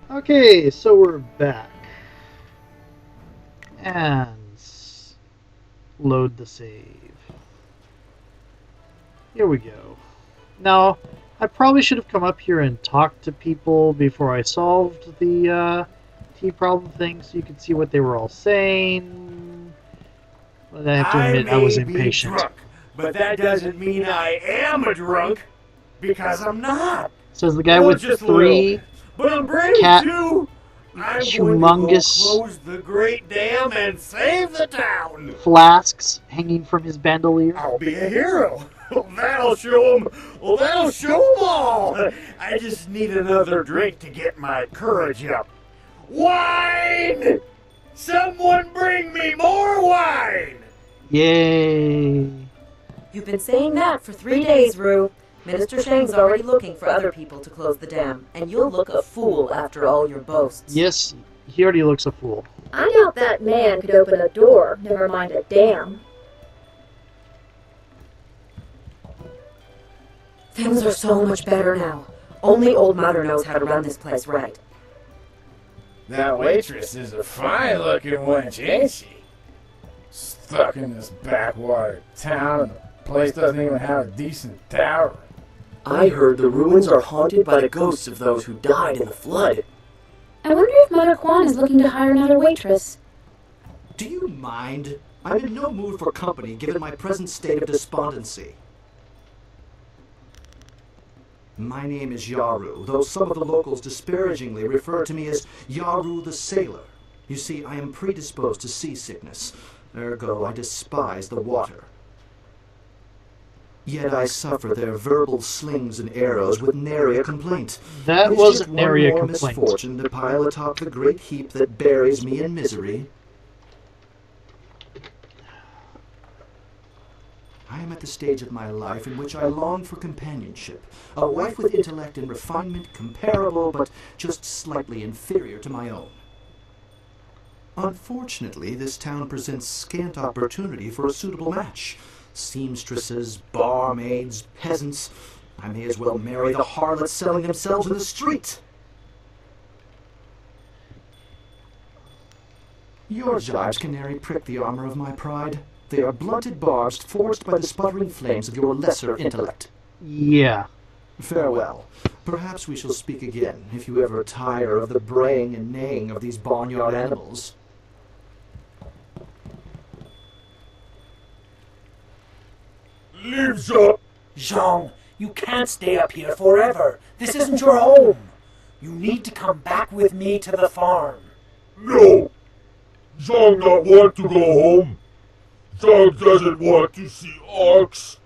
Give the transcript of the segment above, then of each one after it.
Okay, so we're back. And load the save. Here we go. Now, I probably should have come up here and talked to people before I solved the T problem thing so you could see what they were all saying. But I have to I admit, I was may be impatient. drunk, but that doesn't mean I am a drunk, because I'm not. Says the guy Well, with just a little three bit. But I'm brave cat too. I'm going to go humongous close the great dam and save the town. flasks hanging from his bandolier. I'll be a hero. That'll show 'em. Well, that'll show 'em all. I just need another drink to get my courage up. Wine! Someone bring me more wine! Yay! You've been saying that for 3 days, Rue. Minister Shang's already looking for other people to close the dam, and you'll look a fool after all your boasts. Yes, he already looks a fool. I doubt that man could open a door, never mind a dam. Things are so much better now. Only Old Mother knows how to run this place right. That waitress is a fine-looking wench, ain't she? Stuck in this backwater town, and the place doesn't even have a decent tower. I heard the ruins are haunted by the ghosts of those who died in the flood. I wonder if Mother Kwan is looking to hire another waitress. Do you mind? I'm in no mood for company given my present state of despondency. My name is Yaru, though some of the locals disparagingly refer to me as Yaru the Sailor. You see, I am predisposed to seasickness. Ergo, I despise the water. Yet I suffer their verbal slings and arrows with nary a complaint. That It's wasn't just nary a one more complaint. misfortune to pile atop the great heap that buries me in misery. I am at the stage of my life in which I long for companionship, a wife with intellect and refinement comparable but just slightly inferior to my own. Unfortunately, this town presents scant opportunity for a suitable match. Seamstresses, barmaids, peasants. I may as well marry the harlots selling themselves in the street. Your jibes, canary, prick the armor of my pride. They are blunted barbs forced by the sputtering flames of your lesser intellect. Yeah. Farewell. Perhaps we shall speak again, if you ever tire of the braying and neighing of these barnyard animals. Leave, Zhang! Zhang, you can't stay up here forever. This isn't your home. You need to come back with me to the farm. No! Zhang not want to go home. Zhang doesn't want to see orcs.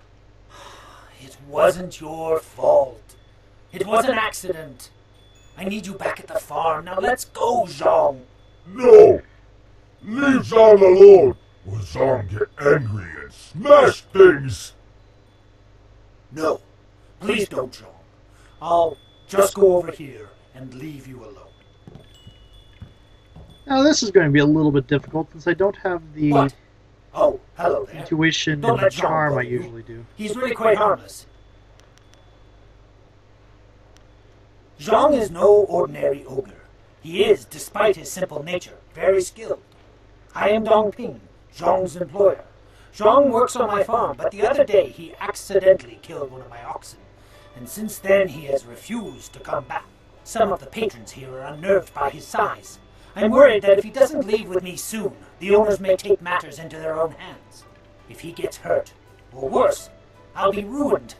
It wasn't your fault. It was an accident. I need you back at the farm. Now let's go, Zhang. No! Leave Zhang alone, or Zhang get angry and smash things. No, please don't, Zhang. I'll just go over here and leave you alone. Now this is going to be a little bit difficult since I don't have the What? Oh, hello there. intuition Don't and let Zhang charm go I you. usually do. He's really quite harmless. Zhang is no ordinary ogre. He is, despite his simple nature, very skilled. I am Dongping, Zhang's employer. Zhang works on my farm, but the other day he accidentally killed one of my oxen, and since then he has refused to come back. Some of the patrons here are unnerved by his size. I'm worried that if he doesn't leave with me soon, the owners may take matters into their own hands. If he gets hurt, or worse, I'll be ruined.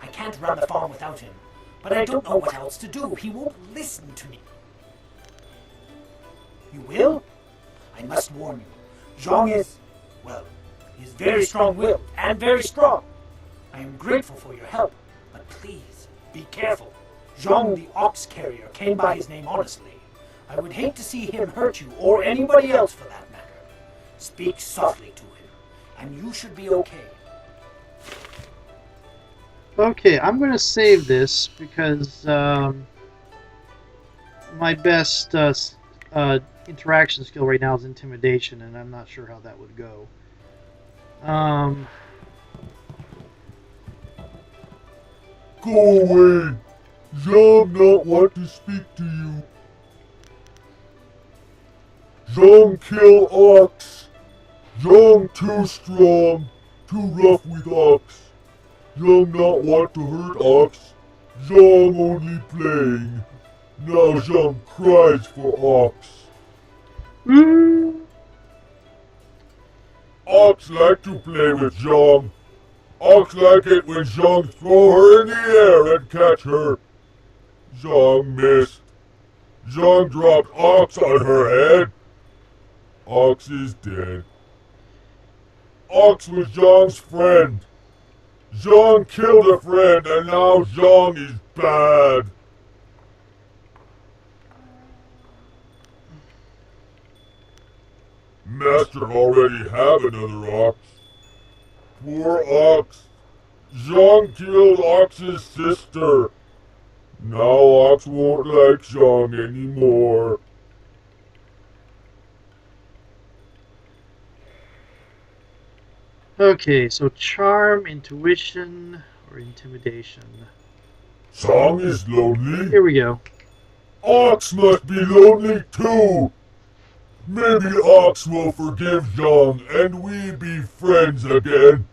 I can't run the farm without him, but I don't know what else to do. He won't listen to me. You will? I must warn you. Zhang is, well, he's very strong-willed and very strong. I am grateful for your help, but please, be careful. Zhang the ox carrier came by his name honestly. I would hate to see him hurt you, or anybody else for that matter. Speak softly to him, and you should be okay. Okay, I'm going to save this because my best interaction skill right now is intimidation, and I'm not sure how that would go. Go away. Zhang not want to speak to you. Zhang kill Ox. Zhang too strong, too rough with Ox. Zhang not want to hurt Ox. Zhang only playing. Now Zhang cries for Ox. Ox like to play with Zhang. Ox like it when Zhang throw her in the air and catch her. Zhang missed. Zhang dropped Ox on her head. Ox is dead. Ox was Zhang's friend. Zhang killed a friend and now Zhang is bad. Master already have another Ox. Poor Ox. Zhang killed Ox's sister. Now Ox won't like Zhang anymore. Okay, so charm, intuition, or intimidation. Zhang is lonely. Here we go. Ox must be lonely too. Maybe Ox will forgive Zhang and we be friends again.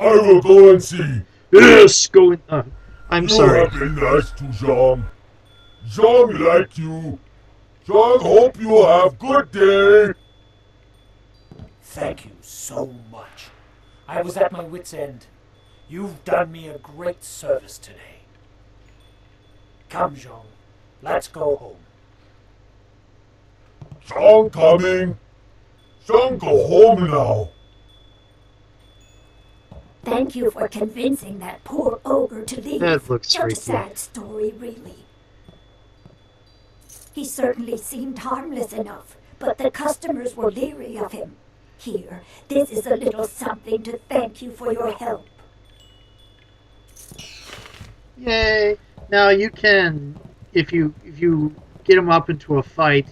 I will go and see. Yes, go in. I'm sorry. You have been nice to Zhang. Zhang like you. Zhang hope you have good day. Thank you so much. I was at my wit's end. You've done me a great service today. Come, Zhang. Let's go home. Zhang coming. Zhang go home now. Thank you for convincing that poor ogre to leave. That looks Such a freaky. sad story, really. He certainly seemed harmless enough, but the customers were leery of him. Here, this is a little something to thank you for your help. Yay! Now you can, if you get him up into a fight,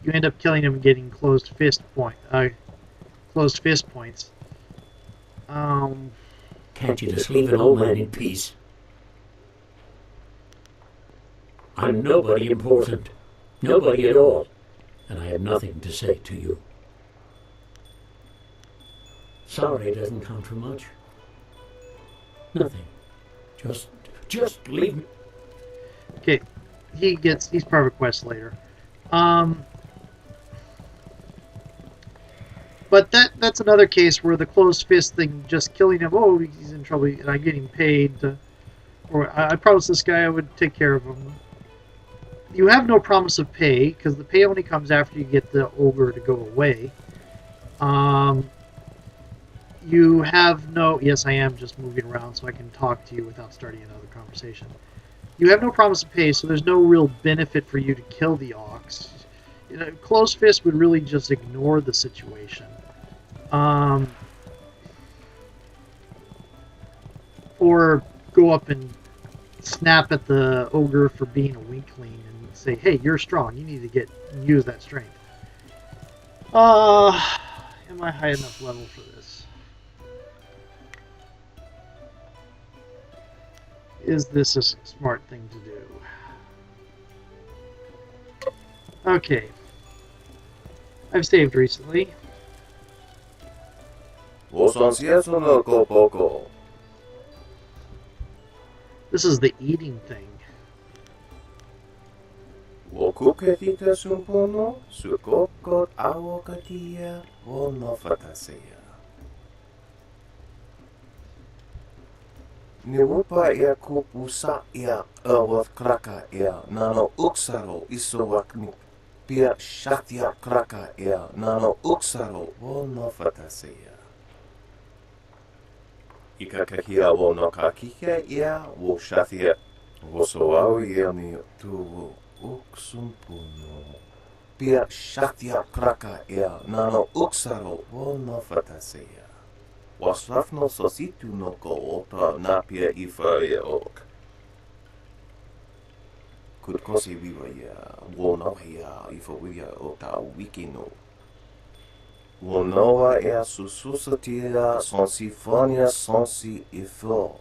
you end up killing him and getting closed fist points. Can't you just leave an old man in peace? I'm nobody important. Nobody at all. And I have nothing to say to you. Sorry doesn't count for much. Nothing. Just leave me. Okay, he's part of a quest later. But that's another case where the closed fist thing, just killing him, oh, he's in trouble, and I'm getting paid, or I promised this guy I would take care of him. You have no promise of pay, because the pay only comes after you get the ogre to go away. You have no... Yes, I am just moving around so I can talk to you without starting another conversation. You have no promise of pay, so there's no real benefit for you to kill the ox. Closed fist would really just ignore the situation. Or go up and snap at the ogre for being a weakling and say, hey, you're strong, you need to use that strength. Am I high enough level for this? Is this a smart thing to do? Okay. I've saved recently. This is the eating thing. Niwupa ia kupusa ia awat kraka ia nano uksaro isowakni pia shatia kraka ia nano uksaro wono fataseya. Ikakahia wono kakikia ia wo shatia wosoau ia ni tu uksumpuno pia shatia kraka ia nano uksaro wono fataseya. Wasrafno sositu no ko ota napia ifa ia ok. Kutkosi viva ia wono ia ifa wia ota wikino. Wonoa ia sususatia sonsifonia sonsi ifok.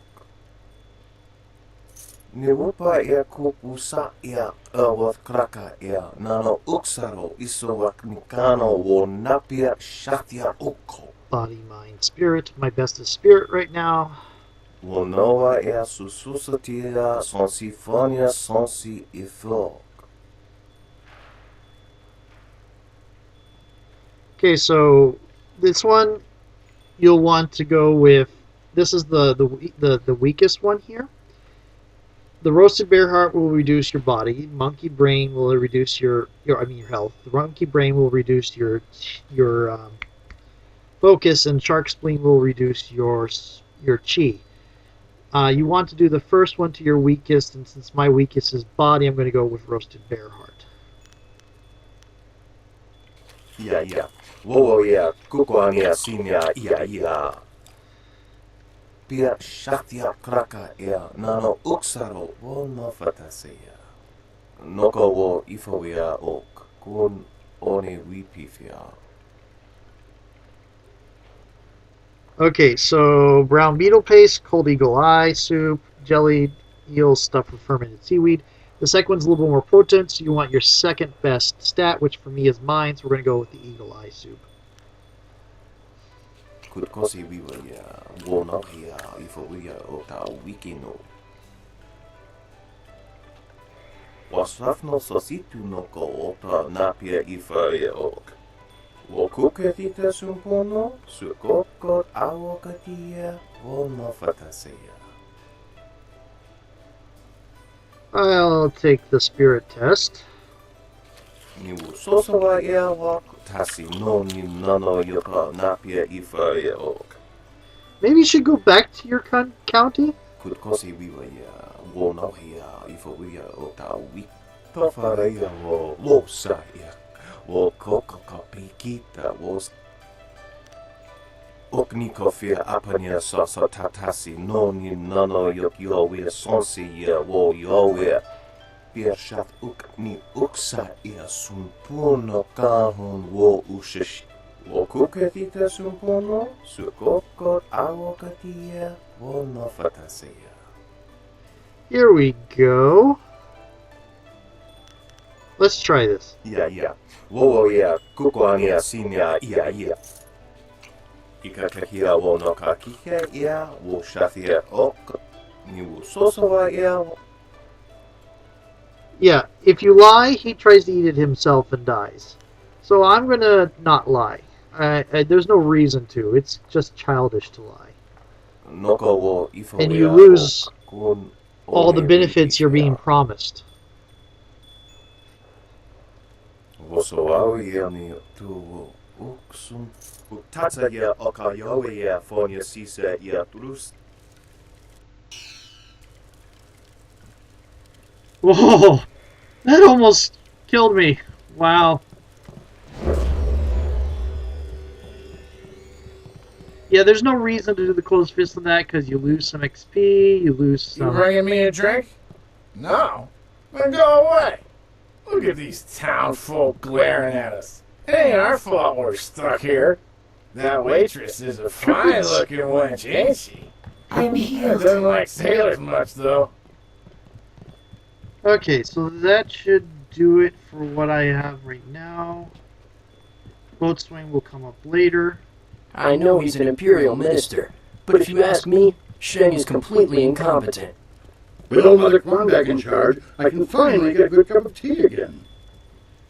Niwupa ia kupusa ia awat kraka ia nano uksaro isowak nikano wo napia shatia uko. Body, mind, spirit. My best is spirit right now. Wo noa ia sususatia sonsifonia sonsi ifok. Okay, so this one you'll want to go with. This is the weakest one here. The roasted bear heart will reduce your body. Monkey brain will reduce your health. The monkey brain will reduce your focus, and shark spleen will reduce your chi. You want to do the first one to your weakest, and since my weakest is body, I'm going to go with roasted bear heart. Yeah. Wo ia kukuania sinia ia. Pia shatia kraka ia nano uksaro wo no fataseia. Noko wo ifawia ok kun one wipifia. Okay, so brown beetle paste, cold eagle eye soup, jellied eels stuffed with fermented seaweed. The second one's a little bit more potent, so you want your second best stat, which for me is mine, so we're going to go with the eagle eye soup. Kutkosi wiwa ia wo no ia ifawia o ta wikino. Wasafno sositu no ko ota napia ifawia ok. Wo kuketita sumpono, sukokot awokatia, wo no fataseia. I'll take the spirit test. Niwu sosawa ia wak, tasi no ni nano yoka napia ifawia ok. Maybe you should go back to your county? Kutkosi wiwa ia, wo no ia ifawia o ta wik. Tofareia wo sa ia. Wo kokokopikita wo oknikofia apania sasa tatasi no ni nano yok yowia sonsi ia wo yowia pirshat ukni uksa ia sumpuno kahun wo ushish wo kuketita sumpuno sukokot awokatia wo no fataseia. Here we go. Let's try this. Yeah. Wo ia kukuania sinia ia. Ikakahia wo no kakike ia wo shathia ok ni wo sosawa ia. Yeah, if you lie, he tries to eat it himself and dies. So I'm gonna not lie. There's no reason to. It's just childish to lie. Noko wo ifo and you lose all the benefits you're being promised. Wosoawi ni tu uksum utata ya okayowe ya fonia sisa ya turus. Whoa! That almost killed me. Wow. Yeah, there's no reason to do the closed fist on that because you lose some XP, you lose some... You bringing me a drink? No. Then go away. Look at these town folk glaring at us. It ain't our fault we're stuck here. That waitress is a fine-looking wench, ain't she? I'm healed. Doesn't like sailors much, though. Okay, so that should do it for what I have right now. Boatswain will come up later. I know he's an Imperial minister, but if you ask me, Sheng is completely incompetent. With old Mother Klondike in charge, I can finally get a good cup of tea again.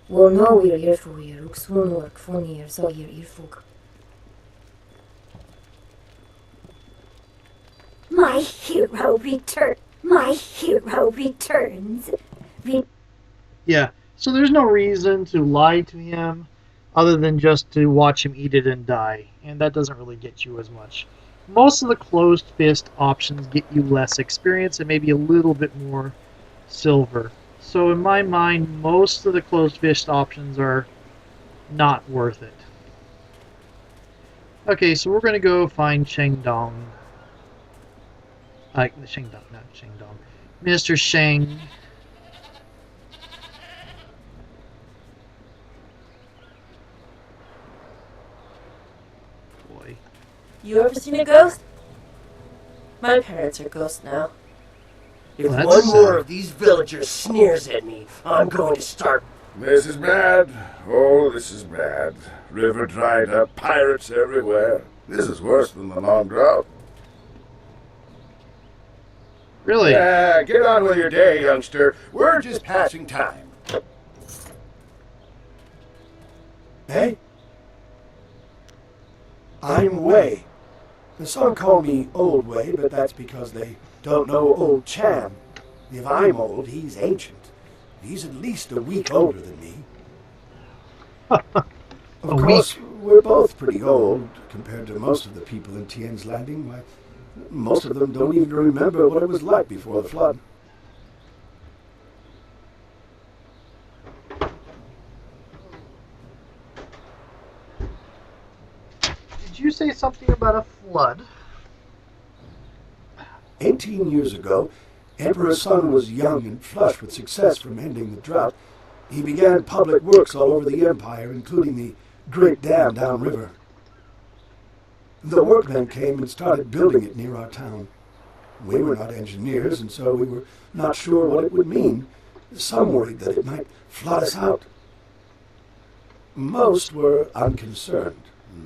Well, no, we're here for you. Uxwunor, Kfonir, so you're Irfug. My hero returns. Yeah, so there's no reason to lie to him other than just to watch him eat it and die, and that doesn't really get you as much. Most of the closed fist options get you less experience and maybe a little bit more silver. So in my mind, most of the closed fist options are not worth it. Okay, so we're going to go find Shengdong. Shengdong, not Shengdong. Mr. Sheng. Boy. You ever seen a ghost? My parents are ghosts now. If That's one more sad. of these villagers sneers at me, I'm going to start... This is bad. Oh, this is bad. River dried up, pirates everywhere. This is worse than the long drought. Really? Yeah, get on with your day, youngster. We're just passing time. Hey? I'm Wei. Some call me Old Wei, but that's because they don't know Old Chan. If I'm old, he's ancient. He's at least a week older than me. Of course, we're both pretty old compared to most of the people in Tien's Landing. Why, most of them don't even remember what it was like before the flood. Did you say something about a flood? 18 years ago, Emperor Sun was young and flushed with success from ending the drought. He began public works all over the empire, including the great dam downriver. The workmen came and started building it near our town. We were not engineers, and so we were not sure what it would mean. Some worried that it might flood us out. Most were unconcerned.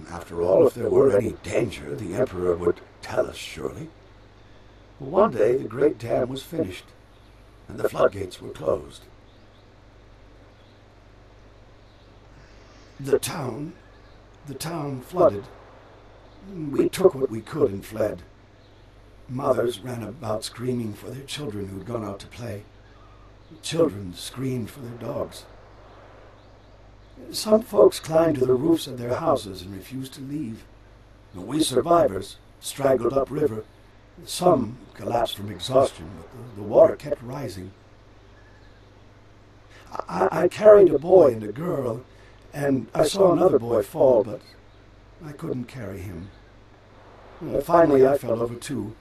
After all, if there were any danger, the Emperor would tell us, surely. One day, the great dam was finished, and the floodgates were closed. The town flooded. We took what we could and fled. Mothers ran about screaming for their children who'd gone out to play. Children screamed for their dogs. Some folks climbed to the roofs of their houses and refused to leave. We survivors straggled upriver. Some collapsed from exhaustion, but the water kept rising. I carried a boy and a girl, and I saw another boy fall, but I couldn't carry him. Finally, I fell over too,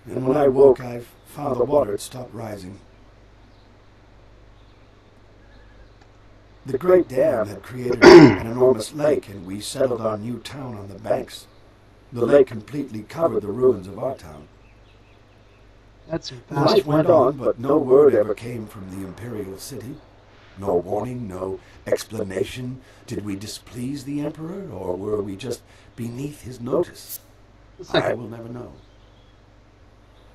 and when I woke, I found the water had stopped rising. The great dam had created an enormous lake, and we settled our new town on the banks. The lake completely covered the ruins of our town. That's Life went on, but no word ever came from the imperial city. No warning, no explanation. Did we displease the emperor, or were we just beneath his notice? I will never know.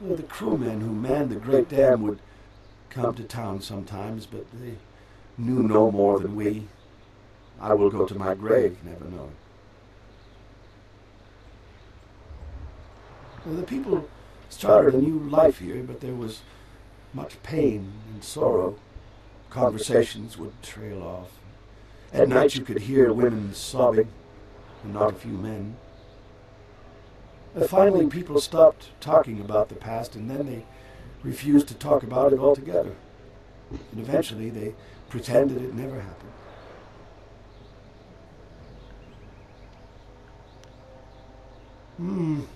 Well, the crewmen who manned the great dam would come to town sometimes, but they knew no more than we. I will go to my grave never knowing. Well, the people started a new life here, but there was much pain and sorrow. Conversations would trail off. At night you could hear women sobbing, and not a few men. Finally, people stopped talking about the past, and then they refused to talk about it altogether. And eventually they pretended it never happened.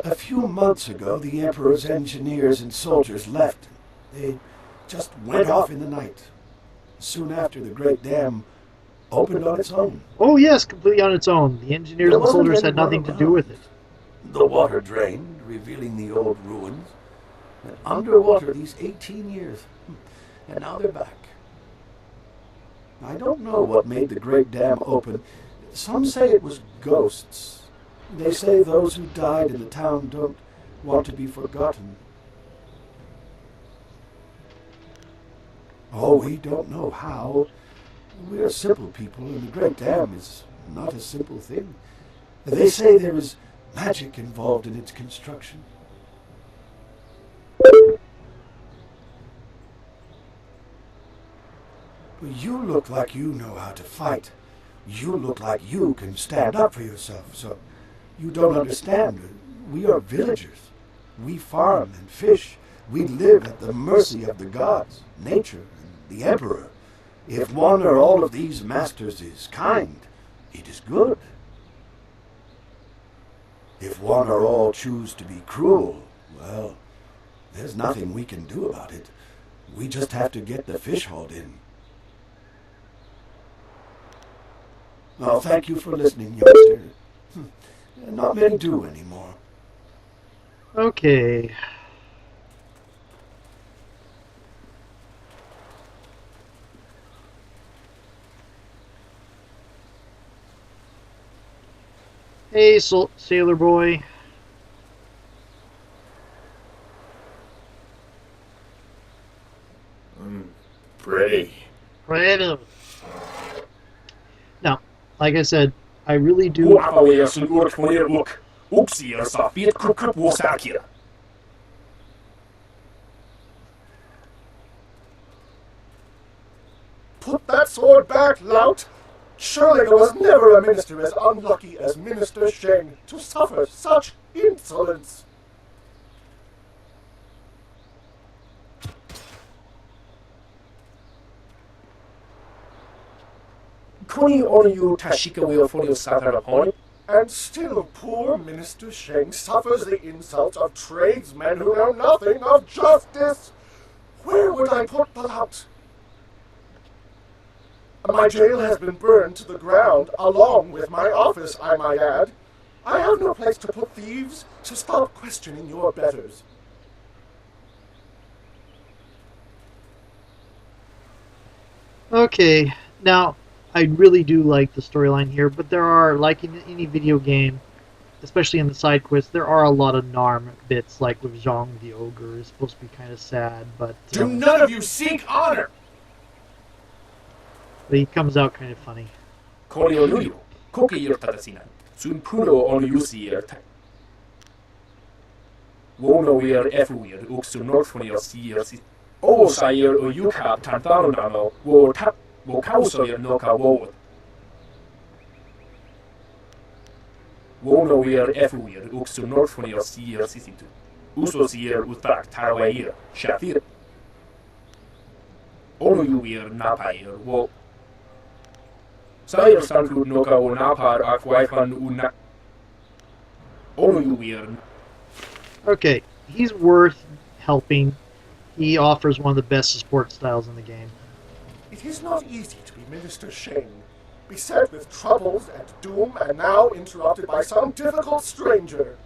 A few months ago, the Emperor's engineers and soldiers left. They just went off in the night. Soon after, the great dam opened on its own. Oh yes, completely on its own. The engineers and soldiers had nothing to do with it. The water drained, revealing the old ruins. And underwater these 18 years. And now they're back. I don't know what made the great dam open. Some say it was ghosts. They say those who died in the town don't want to be forgotten. Oh, we don't know how. We're simple people, and the great dam is not a simple thing. They say there is magic involved in its construction. You look like you know how to fight. You look like you can stand up for yourself, so you don't understand. We are villagers. We farm and fish. We live at the mercy of the gods, nature, and the emperor. If one or all of these masters is kind, it is good. If one or all choose to be cruel, well, there's nothing we can do about it. We just have to get the fish hauled in. Oh, thank you for listening, youngster. Not many do anymore. Okay. Hey, sailor boy. Pretty. Pretty. Now, like I said, I really do. Guapa sun urkfonir uk. Uksier sa fiet krup wosakia. Put that sword back, lout! Surely there was never a minister as unlucky as Minister Sheng to suffer such insolence. Kuni onu tashika will for your Saturn opponent. And still poor Minister Sheng suffers the insult of tradesmen who know nothing of justice. Where would I put the lout? My jail has been burned to the ground, along with my office, I might add. I have no place to put thieves, so stop questioning your betters. Okay, now, I really do like the storyline here, but there are, like in any video game, especially in the side quests, there are a lot of Narm bits, like with Zhang the Ogre is supposed to be kind of sad, but... Do none of you seek honor! But he comes out kind of funny. Koni onuyo. Koki yer tatasinan. Sun puno onu yusi yer ta. Wono yer efuir uksu northfoni yer si yer si. O sa yer o yuka tantano nano. Wo tap. Wo kauso yer noka wo. Wono yer efuir uksu northfoni yer si yer sisintu. Uso si yer utak tarwa yer. Shafir. Ono yu yer napa yer wo. Saya santu noka o napar akwaifan una. Onu Okay, he's worth helping. He offers one of the best support styles in the game. It is not easy to be Minister Sheng, beset with troubles and doom, and now interrupted by some difficult stranger.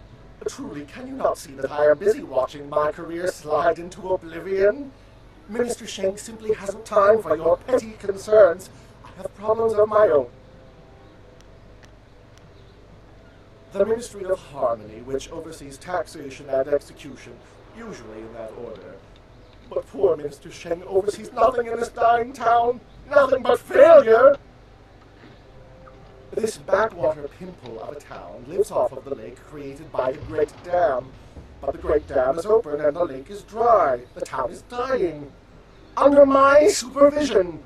Truly, can you not see that I am busy watching my career slide into oblivion? Minister Sheng simply hasn't time for your petty concerns. I have problems of my own. The Ministry of Harmony, which oversees taxation and execution, usually in that order. But poor Minister Sheng oversees nothing in this dying town, nothing but failure! This backwater pimple of a town lives off of the lake created by the Great Dam. But the Great Dam is open and the lake is dry. The town is dying. Under my supervision.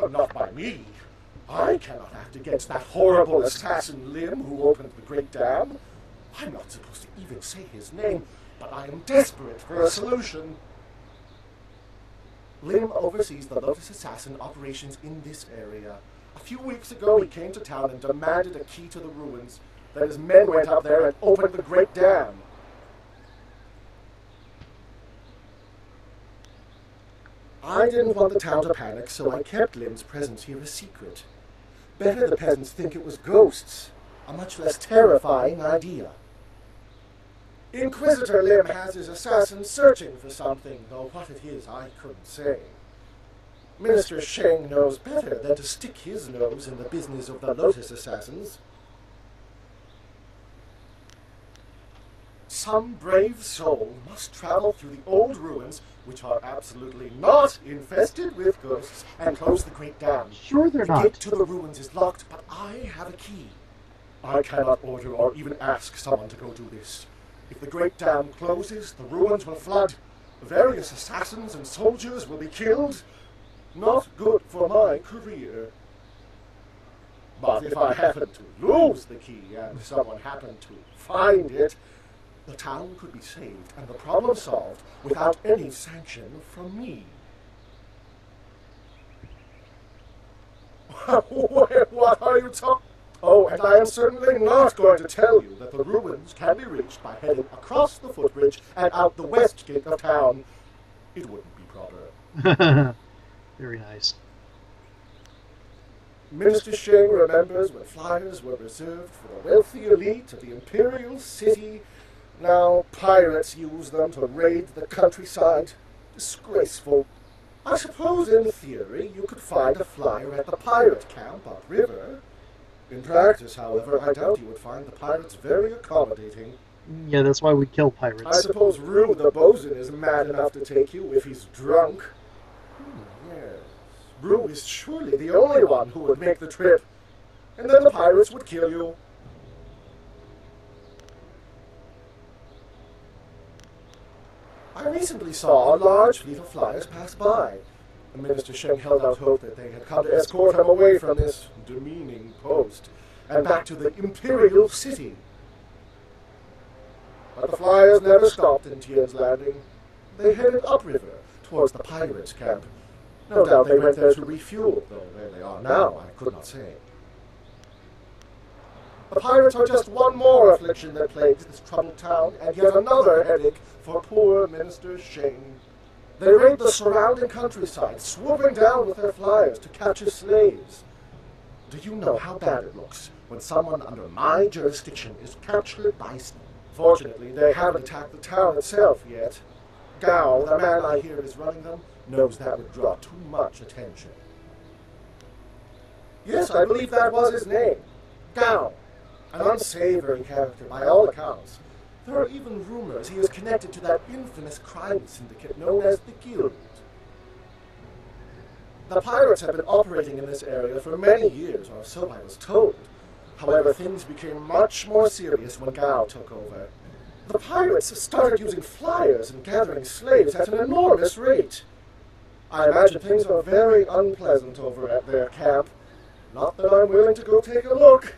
But not by me. I cannot act against that horrible assassin Lim who opened the Great Dam. I'm not supposed to even say his name, but I am desperate for a solution. Lim oversees the Lotus Assassin operations in this area. A few weeks ago he came to town and demanded a key to the ruins. Then his men went up there and opened the Great Dam. I didn't want the town to panic, so I kept Lim's presence here a secret. Better the peasants think it was ghosts. A much less terrifying idea. Inquisitor Lim has his assassins searching for something, though what it is I couldn't say. Minister Sheng knows better than to stick his nose in the business of the Lotus Assassins. Some brave soul must travel through the old ruins, which are absolutely not infested with ghosts, and close the Great Dam. Sure they're not. The gate to the ruins is locked, but I have a key. I cannot order or even ask someone to go do this. If the Great Dam closes, the ruins will flood. Various assassins and soldiers will be killed. Not good for my career. But if I happen to lose the key and someone happened to find it, the town could be saved and the problem solved without any sanction from me. What are you talking? Oh, and I am certainly not going to tell you that the ruins can be reached by heading across the footbridge and out the west gate of town. It wouldn't be proper. Very nice. Minister Sheng remembers when flyers were reserved for the wealthy elite of the Imperial City. Now pirates use them to raid the countryside. Disgraceful. I suppose in theory you could find a flyer at the pirate camp upriver. In practice, however, I doubt you would find the pirates very accommodating. Yeah, that's why we kill I pirates. suppose Rue the bosun is mad enough to take you if he's drunk. Yes. Rue is surely the only one who would make the trip. And then the pirates would kill you. I recently saw a large fleet of flyers pass by. Minister Sheng held out hope that they had come to escort him away from this demeaning post and back to the Imperial City. But the flyers never stopped in Tien's Landing. They headed upriver towards the pirates' camp. No doubt they went there to refuel, though where they are now I could not say. The pirates are just one more affliction that plagues this troubled town, and yet another headache for poor Minister Sheng. They raid the surrounding countryside, swooping down with their flyers to capture slaves. Do you know how bad it looks when someone under my jurisdiction is captured by... Fortunately, they haven't attacked the town itself yet. Gao, the man I hear is running them, knows that would draw too much attention. Yes, I believe that was his name. Gao. An unsavory character by all accounts. There are even rumors he is connected to that infamous crime syndicate known as the Guild. The pirates have been operating in this area for many years, or so I was told. However, things became much more serious when Gao took over. The pirates started using flyers and gathering slaves at an enormous rate. I imagine things are very unpleasant over at their camp. Not that I'm willing to go take a look.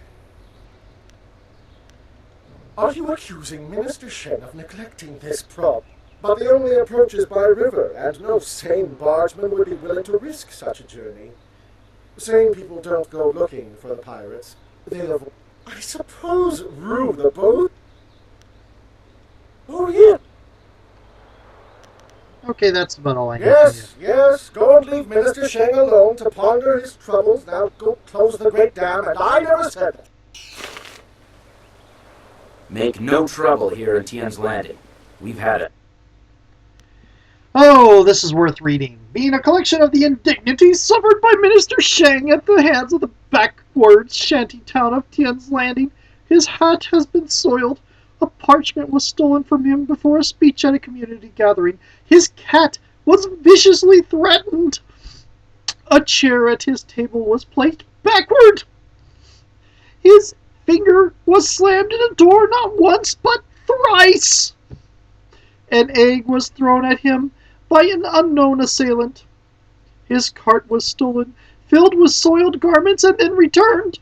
Are you accusing Minister Shen of neglecting this problem? But the only approach is by river, and no sane bargeman would be willing to risk such a journey. Sane people don't go looking for the pirates. I suppose Rue the boat? Oh, yeah. Okay, that's about all I need. Yes, go and leave Minister Sheng alone to ponder his troubles. Now go close the great dam, and I never said that. Make no trouble here in Tien's Landing. We've had it. Oh, this is worth reading. Being a collection of the indignities suffered by Minister Sheng at the hands of the backwards shanty town of Tien's Landing, his hat has been soiled. A parchment was stolen from him before a speech at a community gathering. His cat was viciously threatened. A chair at his table was placed backward. His finger was slammed in a door not once but thrice. An egg was thrown at him by an unknown assailant. His cart was stolen, filled with soiled garments, and then returned.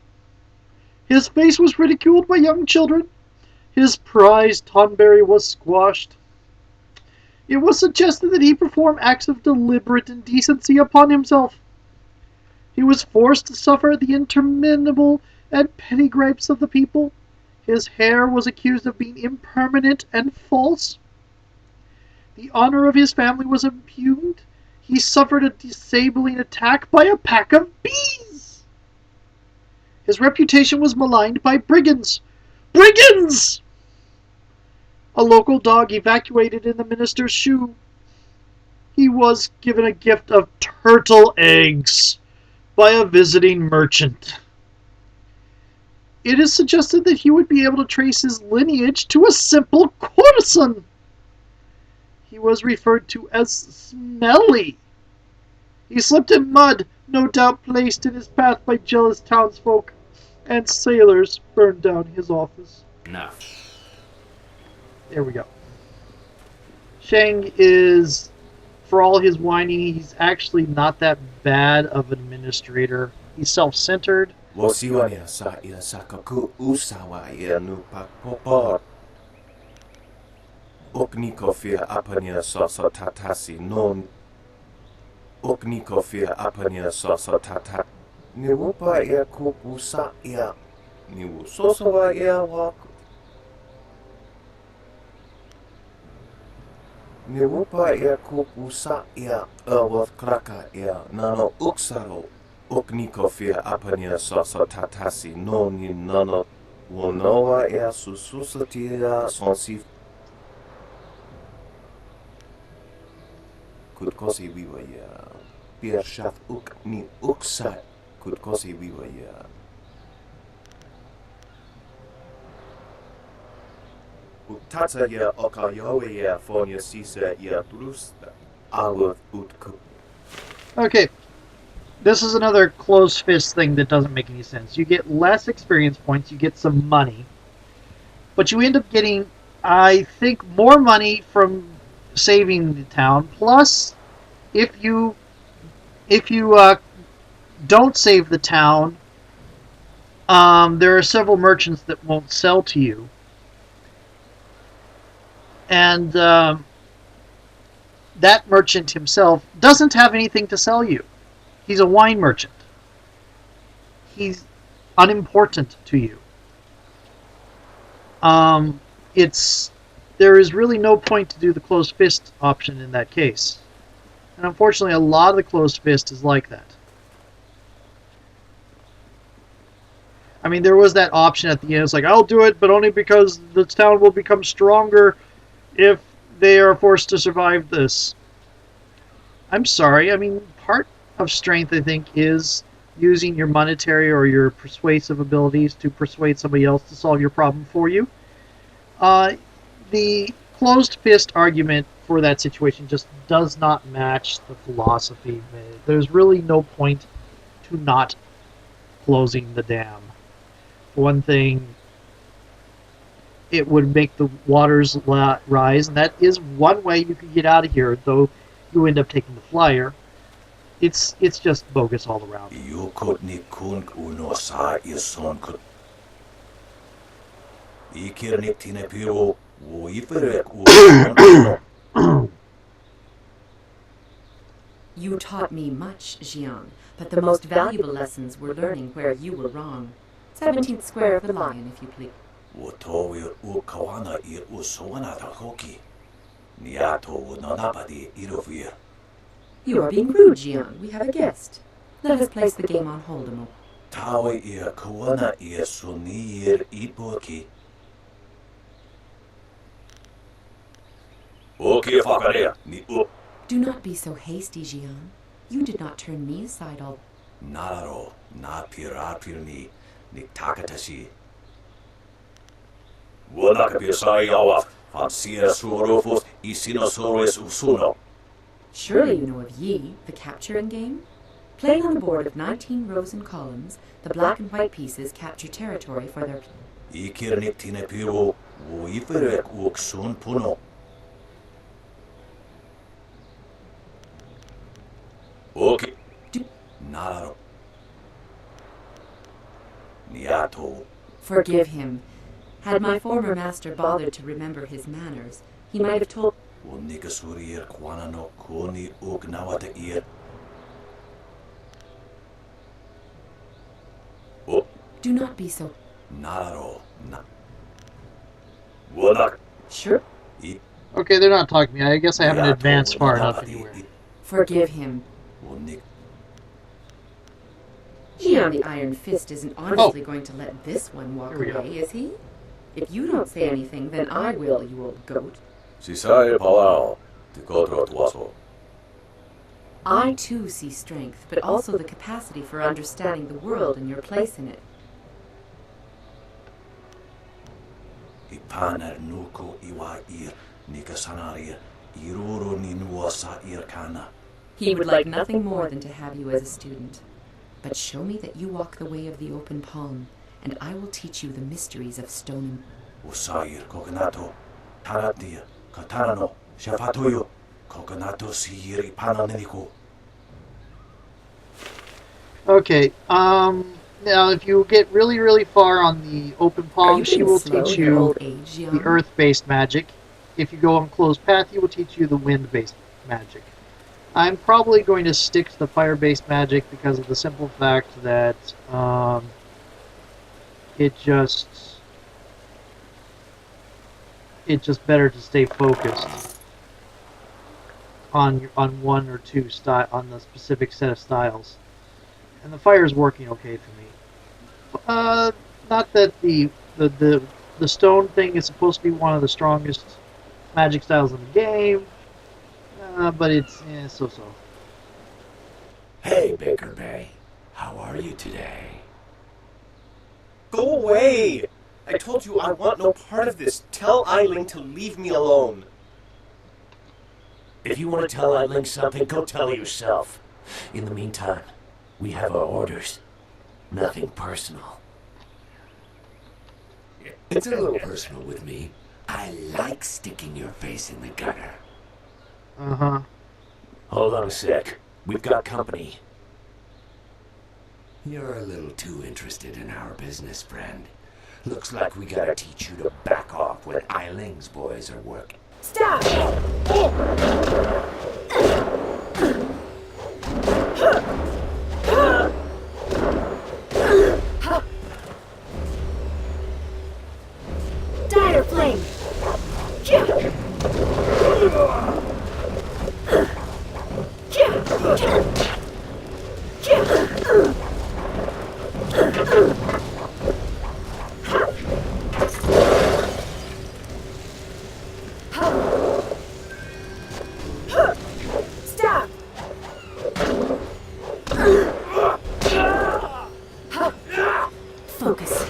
His face was ridiculed by young children. His prized tonberry was squashed. It was suggested that he perform acts of deliberate indecency upon himself. He was forced to suffer the interminable and petty gripes of the people. His hair was accused of being impermanent and false. The honor of his family was impugned. He suffered a disabling attack by a pack of bees. His reputation was maligned by brigands. Brigands! A local dog evacuated in the minister's shoe. He was given a gift of turtle eggs by a visiting merchant. It is suggested that he would be able to trace his lineage to a simple courtesan. He was referred to as smelly. He slipped in mud, no doubt placed in his path by jealous townsfolk, and sailors burned down his office. Enough. There we go. Sheng is, for all his whining, he's actually not that bad of an administrator. He's self-centered. Wasiwania sa ia sakaku usawa ia nupa popor. Oknikofia apania soso tatasi non. Oknikofia apania soso tatat. Niwupa ia kupusa ia. Niwu sosowa ia waku. Niwupa ia kupusa ia awat kraka ia nano uksaro. Oknikofia apania soso tatasi noni nano wonoa ia sususatia sonsif could kosi viva Pier Shath uk ni uksa could kosi viva Utatsa oka yowe fonya sisa trusta. Awuth utku. Okay. This is another closed fist thing that doesn't make any sense. You get less experience points, you get some money, but you end up getting, I think, more money from saving the town. Plus, if you don't save the town, there are several merchants that won't sell to you, and that merchant himself doesn't have anything to sell you. He's a wine merchant. He's unimportant to you. There is really no point to do the closed fist option in that case. And unfortunately, a lot of the closed fist is like that. I mean, there was that option at the end. It's like, I'll do it, but only because the town will become stronger if they are forced to survive this. I'm sorry. I mean, part of strength, I think, is using your monetary or your persuasive abilities to persuade somebody else to solve your problem for you. The closed fist argument for that situation just does not match the philosophy. There's really no point to not closing the dam. For one thing, it would make the waters rise, and that is one way you could get out of here, though you end up taking the flyer. It's just bogus all around. You taught me much, Jiang, but the most valuable lessons were learning where you were wrong. 17th square of the Lion, if you please. You are being rude, Jiang. We have a guest. Let us place the game on hold a moment. Do not be so hasty, Jiang. You did not turn me aside all... Nararo, na pirapirni, ni takatashi. Surely you know of Yi, the capturing game? Playing on the board of 19 rows and columns, the black and white pieces capture territory for their... Okay. Nararo. Niato. Forgive him. Had my former master bothered to remember his manners, he might have told... Do not be so... Nararo. Sure. Okay, they're not talking to me. I guess I haven't advanced far enough anywhere. Forgive him. Jiang the Iron Fist isn't honestly going to let this one walk away, is he? If you don't say anything, then I will, you old goat. I too see strength, but also the capacity for understanding the world and your place in it. He would like nothing more than to have you as a student. But show me that you walk the way of the open palm, and I will teach you the mysteries of stone and... Okay, now if you get really, really far on the open palm, she will teach you the earth-based magic. If you go on closed path, he will teach you the wind-based magic. I'm probably going to stick to the fire-based magic because of the simple fact that it's just better to stay focused on one or two on the specific set of styles, and the fire is working okay for me. Not that the stone thing is supposed to be one of the strongest magic styles in the game. but it's so-so. Hey, Baker Bay. How are you today? Go away! I told you I want no part of this. Tell Eiling to leave me alone. If you want to tell Eiling something, go tell her yourself. In the meantime, we have our orders. Nothing personal. It's a little personal with me. I like sticking your face in the gutter. Uh-huh. Hold on a sec. We've got company. You're a little too interested in our business, friend. Looks like we gotta teach you to back off when Eiling's boys are working. Stop! Dire flame! Stop! Focus.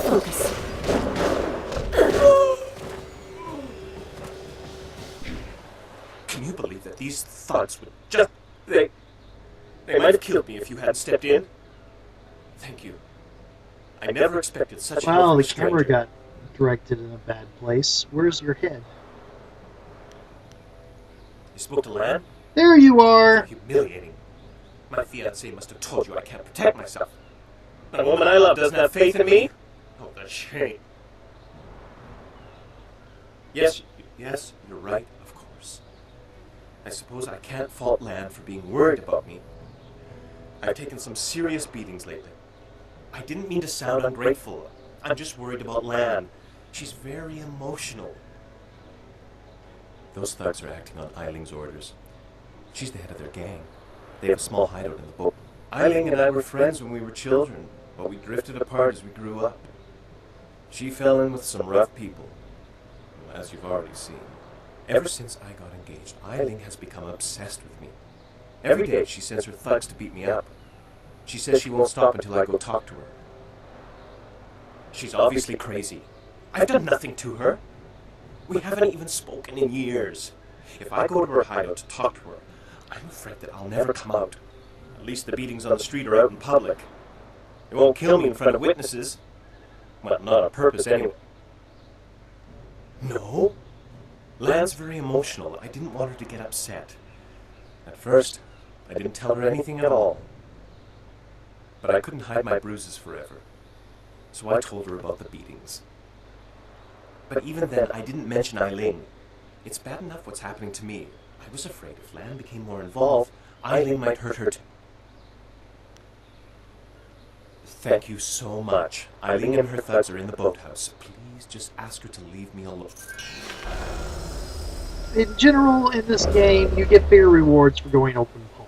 Focus. Can you believe that these thugs would just... They might have killed me if you hadn't stepped in. Thank you. I never expected such help Well, from the a stranger. camera got directed in a bad place. Where's your head? You spoke to Lan? There you are! Humiliating. My fiancé must have told you I can't protect myself. The woman I love doesn't have faith in me? Oh, the shame. Yes, you're right, of course. I suppose I can't fault Lan for being worried about me. I've taken some serious beatings lately. I didn't mean to sound ungrateful. I'm just worried about Lan. She's very emotional. Those thugs are acting on Eiling's orders. She's the head of their gang. They have a small hideout in the boat. Eiling and I were friends when we were children, but we drifted apart as we grew up. She fell in with some rough people, as you've already seen. Ever since I got engaged, Eiling has become obsessed with me. Every day she sends her thugs to beat me up. She says she won't stop until I go talk to her. She's obviously crazy. I've done nothing to her. We haven't even spoken in years. If I go to her hideout to talk to her, I'm afraid that I'll never come out. At least the beatings on the street are out in public. It won't kill me in front of witnesses. Well, not on purpose anyway. No? Lan's very emotional. I didn't want her to get upset. At first, I didn't tell her anything at all. But I couldn't hide my bruises forever. So I told her about the beatings. But even then, I didn't mention Eiling. It's bad enough what's happening to me. I was afraid if Lan became more involved, Eiling might hurt her too. Thank you so much. Eiling and her thugs are in the boathouse. Please just ask her to leave me alone. In general, in this game, you get bigger rewards for going open palm.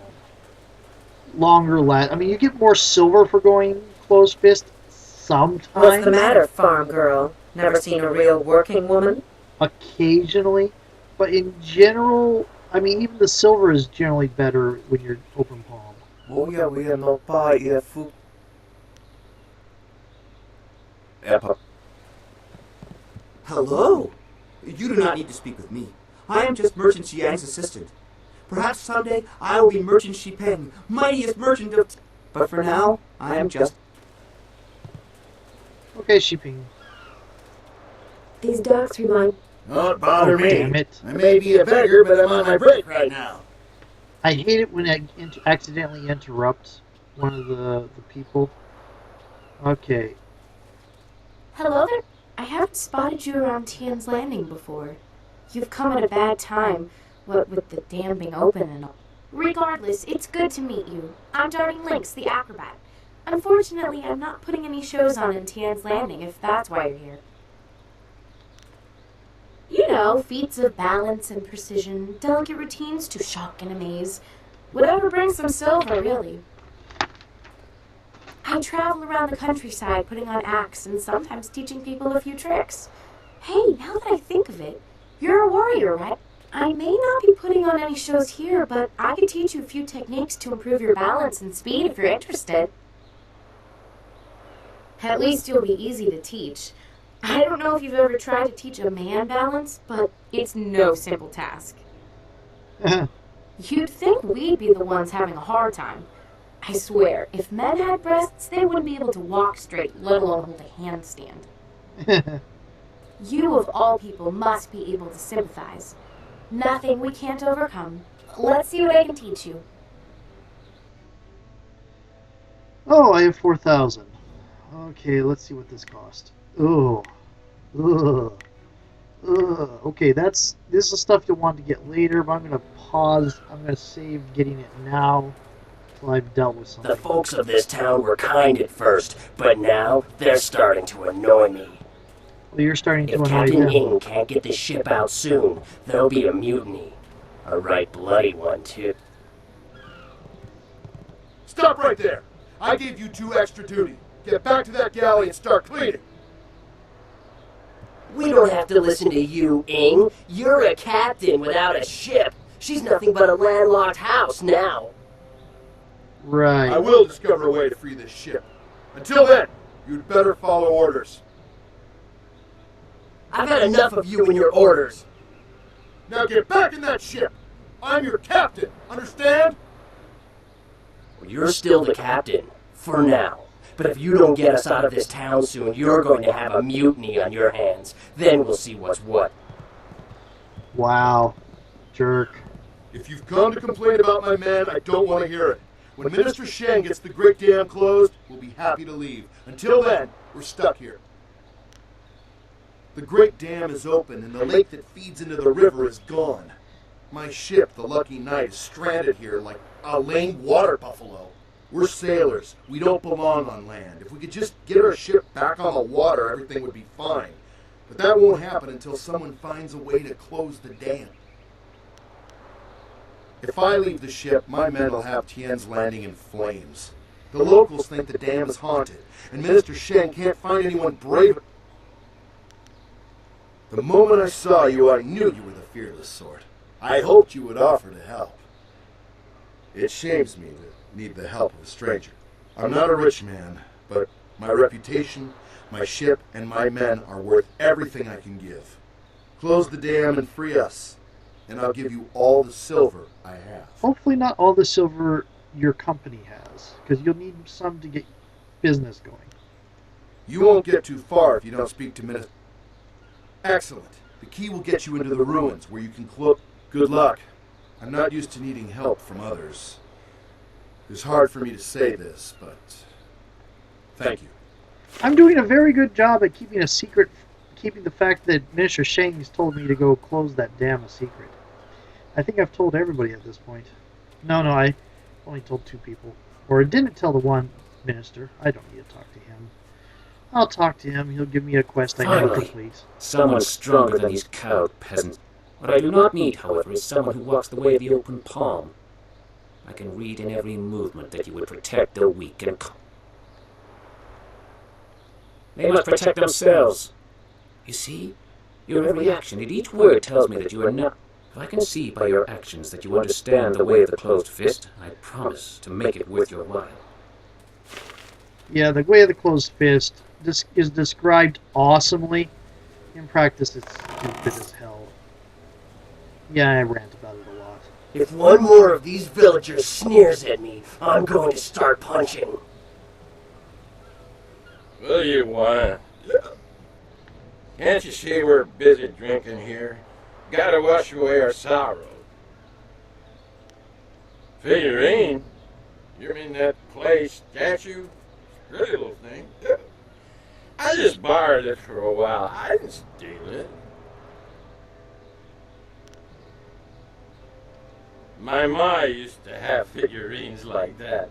Longer I mean, you get more silver for going closed fist sometimes. What's the matter, farm girl? Never seen a real working woman? Occasionally. But in general, I mean, even the silver is generally better when you're open palm. Hello! You do not need to speak with me. I am just Merchant Xiang's assistant. Perhaps someday I will be Merchant Xipeng, mightiest merchant of... But for now, I am just... Okay, Xipeng. These docks remind... Don't bother me. Damn it. I may be a beggar, but I'm on my break right now. I hate it when I accidentally interrupt one of the people. Okay. Hello there. I haven't spotted you around Tien's Landing before. You've come at a bad time, what with the dam being open and all. Regardless, it's good to meet you. I'm Darting Lynx, the acrobat. Unfortunately, I'm not putting any shows on in Tien's Landing, if that's why you're here. You know, feats of balance and precision, delicate routines to shock and amaze. Whatever brings some silver, really. I travel around the countryside putting on acts and sometimes teaching people a few tricks. Hey, now that I think of it, you're a warrior, right? I may not be putting on any shows here, but I could teach you a few techniques to improve your balance and speed if you're interested. At least you'll be easy to teach. I don't know if you've ever tried to teach a man balance, but it's no simple task. You'd think we'd be the ones having a hard time. I swear, if men had breasts, they wouldn't be able to walk straight, let alone hold a handstand. You, of all people, must be able to sympathize. Nothing we can't overcome. Let's see what I can teach you. Oh, I have 4,000. Okay, let's see what this cost. Ugh. Ugh. Ugh. Okay, this is stuff you'll want to get later, but I'm going to pause. I'm going to save getting it now until I've dealt with something. The folks of this town were kind at first, but now they're starting to annoy me. Well, you're starting to annoy Captain them. Ing can't get the ship out soon, there'll be a mutiny. A right bloody one, too. Stop right there! I gave you 2 extra duty. Get back to that galley and start cleaning. We don't have to listen to you, Ing. You're a captain without a ship. She's nothing but a landlocked house now. Right. I will discover a way to free this ship. Until then, you'd better follow orders. I've had enough of you and your orders. Now get back in that ship. I'm your captain, understand? You're still the captain, for now. But if you don't get us out of this town soon, you're going to have a mutiny on your hands. Then we'll see what's what. Wow. Jerk. If you've come to complain about my men, I don't want to hear it. When Minister Sheng gets the Great Dam closed, we'll be happy to leave. Until then, we're stuck here. The Great Dam is open, and the lake that feeds into the river is gone. My ship, the Lucky Knight, is stranded here like a lame water buffalo. We're sailors. We don't belong on land. If we could just get our ship back on the water, everything would be fine. But that won't happen until someone finds a way to close the dam. If I leave the ship, my men will have Tien's landing in flames. The locals think the dam is haunted, and Minister Sheng can't find anyone brave. The moment I saw you, I knew you were the fearless sort. I hoped you would offer to help. It shames me to need the help of a stranger. I'm not a rich man, but my reputation, my ship, and my men are worth everything I can give. Close the dam and free us, and I'll give you all the silver I have. Hopefully not all the silver your company has, because you'll need some to get business going. You won't get too far if you don't speak to Minister. Excellent. The key will get you into the ruins, where you can cloak. Good luck. I'm not used to needing help from others. It's hard for me to say this, but thank you. I'm doing a very good job at keeping a secret, keeping the fact that Minister Shang's told me to go close that dam a secret. I think I've told everybody at this point. No, I only told 2 people. Or I didn't tell the one minister. I don't need to talk to him. I'll talk to him. He'll give me a quest I need to complete. Someone stronger than these cowed peasants. What I do not need, however, is someone who walks the way of the open palm. I can read in every movement that you would protect the weak and... They must protect themselves. You see? Your every action and each word tells me that you are not... If I can see by your actions that you understand the way of the closed fist, I promise to make it worth your while. Yeah, the way of the closed fist is described awesomely. In practice, it's stupid as hell. Yeah, I rant about it a lot. If one more of these villagers sneers at me, I'm going to start punching. What do you want? Can't you see we're busy drinking here? Gotta wash away our sorrow. Figurine? You mean that clay statue? Pretty little thing. I just borrowed it for a while. I didn't steal it. My ma used to have figurines like that.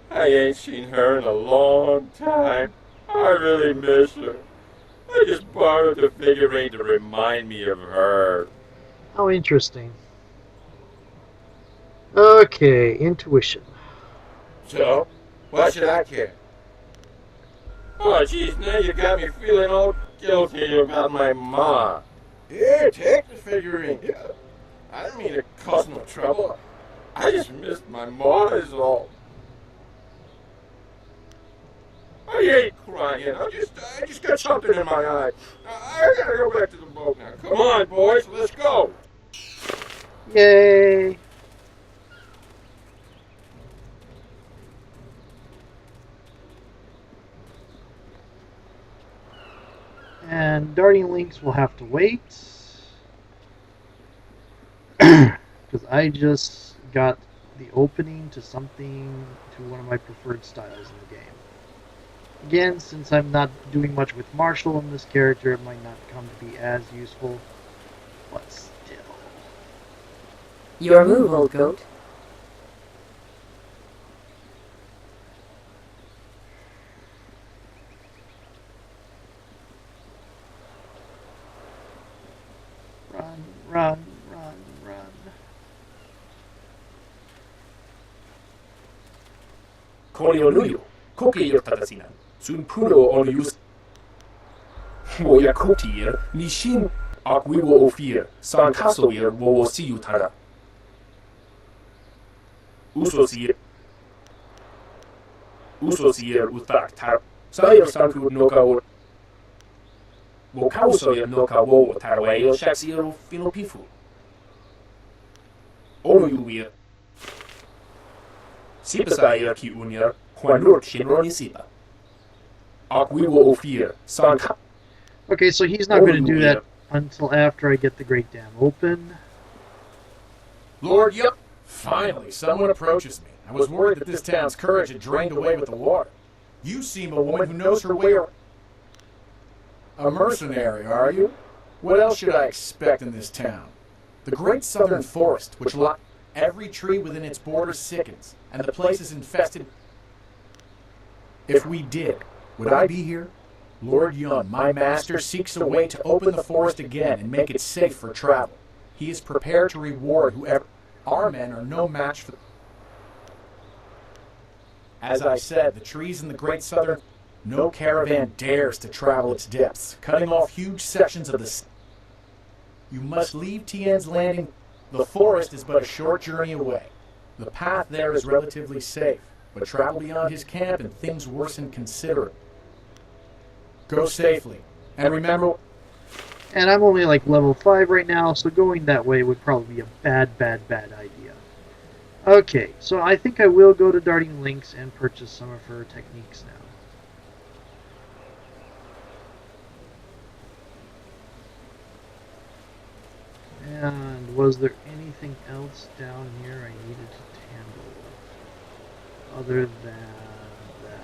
I ain't seen her in a long time. I really miss her. I just borrowed the figurine to remind me of her. How interesting. Okay, intuition. So, Why should I care? Oh, jeez, now you got me feeling all guilty about my ma. Here, take the figurine. Yeah. I didn't mean to cause no trouble. I just missed my ma is all. I ain't crying. I just got something in my eye. I gotta go back to the boat now. Come on, boys, let's go. Yay! And darting links will have to wait. Because I just got the opening to one of my preferred styles in the game. Again, since I'm not doing much with Marshall in this character, it might not come to be as useful. But still. Your move, old goat. Run, run, run, run. Konionuyo, kokeyo tatasinan, sunpuno onuyus. Moya kotir, nishin akwiwo ofir, san kasovir wo siyu tana. Usosir utak tar. Sayir sanku noka wo kausoya noka wo tarwayo shaksir filopifu. Onuyuir. Sipa sayir ki unyar, kwanur shinroni sipa. Akwiwo ofir, san ka. Okay, so he's not going to do that until after I get the Great Dam open. Lord, yep. Finally, someone approaches me. I was worried that this town's courage had drained away with the water. You seem a woman who knows her way around. A mercenary, are you? What else should I expect in this town? The great southern forest, which lies every tree within its borders sickens, and the place is infested. If we did, would I be here? Lord Yun, my master, seeks a way to open the forest again and make it safe for travel. He is prepared to reward whoever. Our men are no match for. As I said, the trees in the great southern. No caravan dares to travel its depths, cutting off huge sections of the. You must leave Tien's landing. The forest is but a short journey away. The path there is relatively safe, but travel beyond his camp and things worsen considerably. Go safely, and remember. And I'm only like level 5 right now, so going that way would probably be a bad idea. Okay, so I think I will go to Darting Lynx and purchase some of her techniques now. And was there anything else down here I needed to handle? Other than that.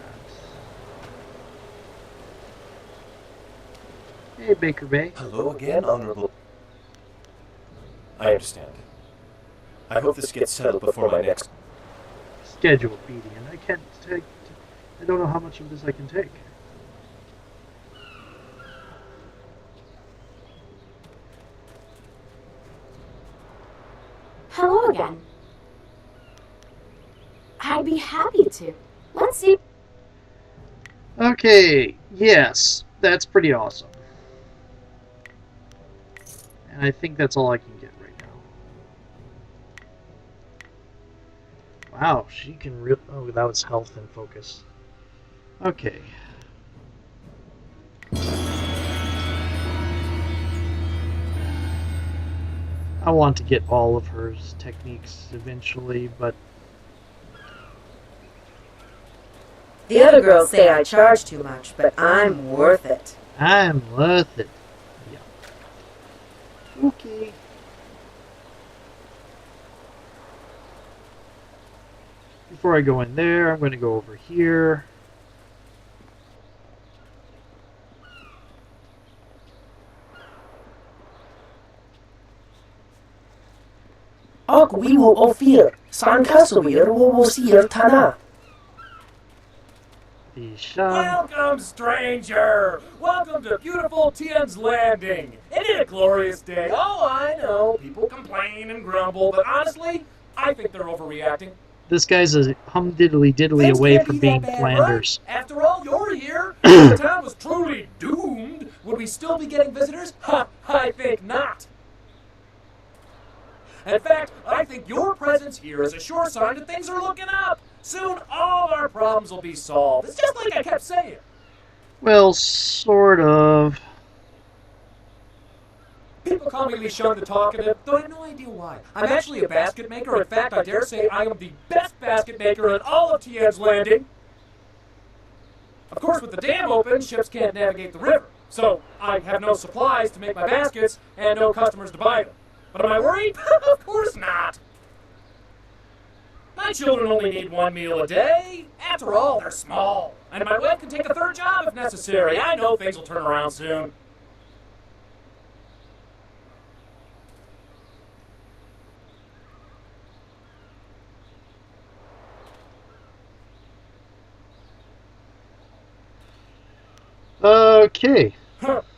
Hey, Baker Bay. Hello again, Honorable. I understand. I hope this gets settled before my next scheduled meeting, and I can't take. I don't know how much of this I can take. Hello again. I'd be happy to. Let's see. Okay, yes, that's pretty awesome. And I think that's all I can get right now. Wow, she can really... Oh, that was health and focus. Okay. I want to get all of her techniques eventually, but... The other girls say I charge too much, but I'm worth it. I'm worth it. Yeah. Okay. Before I go in there, I'm going to go over here. Wiwu Ofir, San Kasumir Wosir Tana. Welcome, stranger! Welcome to beautiful Tien's Landing! Isn't it a glorious day? Oh, I know, people complain and grumble, but honestly, I think they're overreacting. This guy's a hum-diddly-diddly Things away can't from be that being bad, Flanders. right? After all, you're here. If the town was truly doomed, would we still be getting visitors? Ha! I think not. In fact, I think your presence here is a sure sign that things are looking up. Soon, all our problems will be solved. It's just like I kept saying. Well, sort of. People call me Lishon the Talkative, though I have no idea why. I'm actually a basket maker. In fact, I dare say I am the best basket maker in all of Tien's Landing. Of course, with the dam open, ships can't navigate the river. So, I have no supplies to make my baskets and no customers to buy them. But am I worried? Of course not. My children only need one meal a day. After all, they're small. And my wife can take a third job if necessary. I know things will turn around soon. Okay.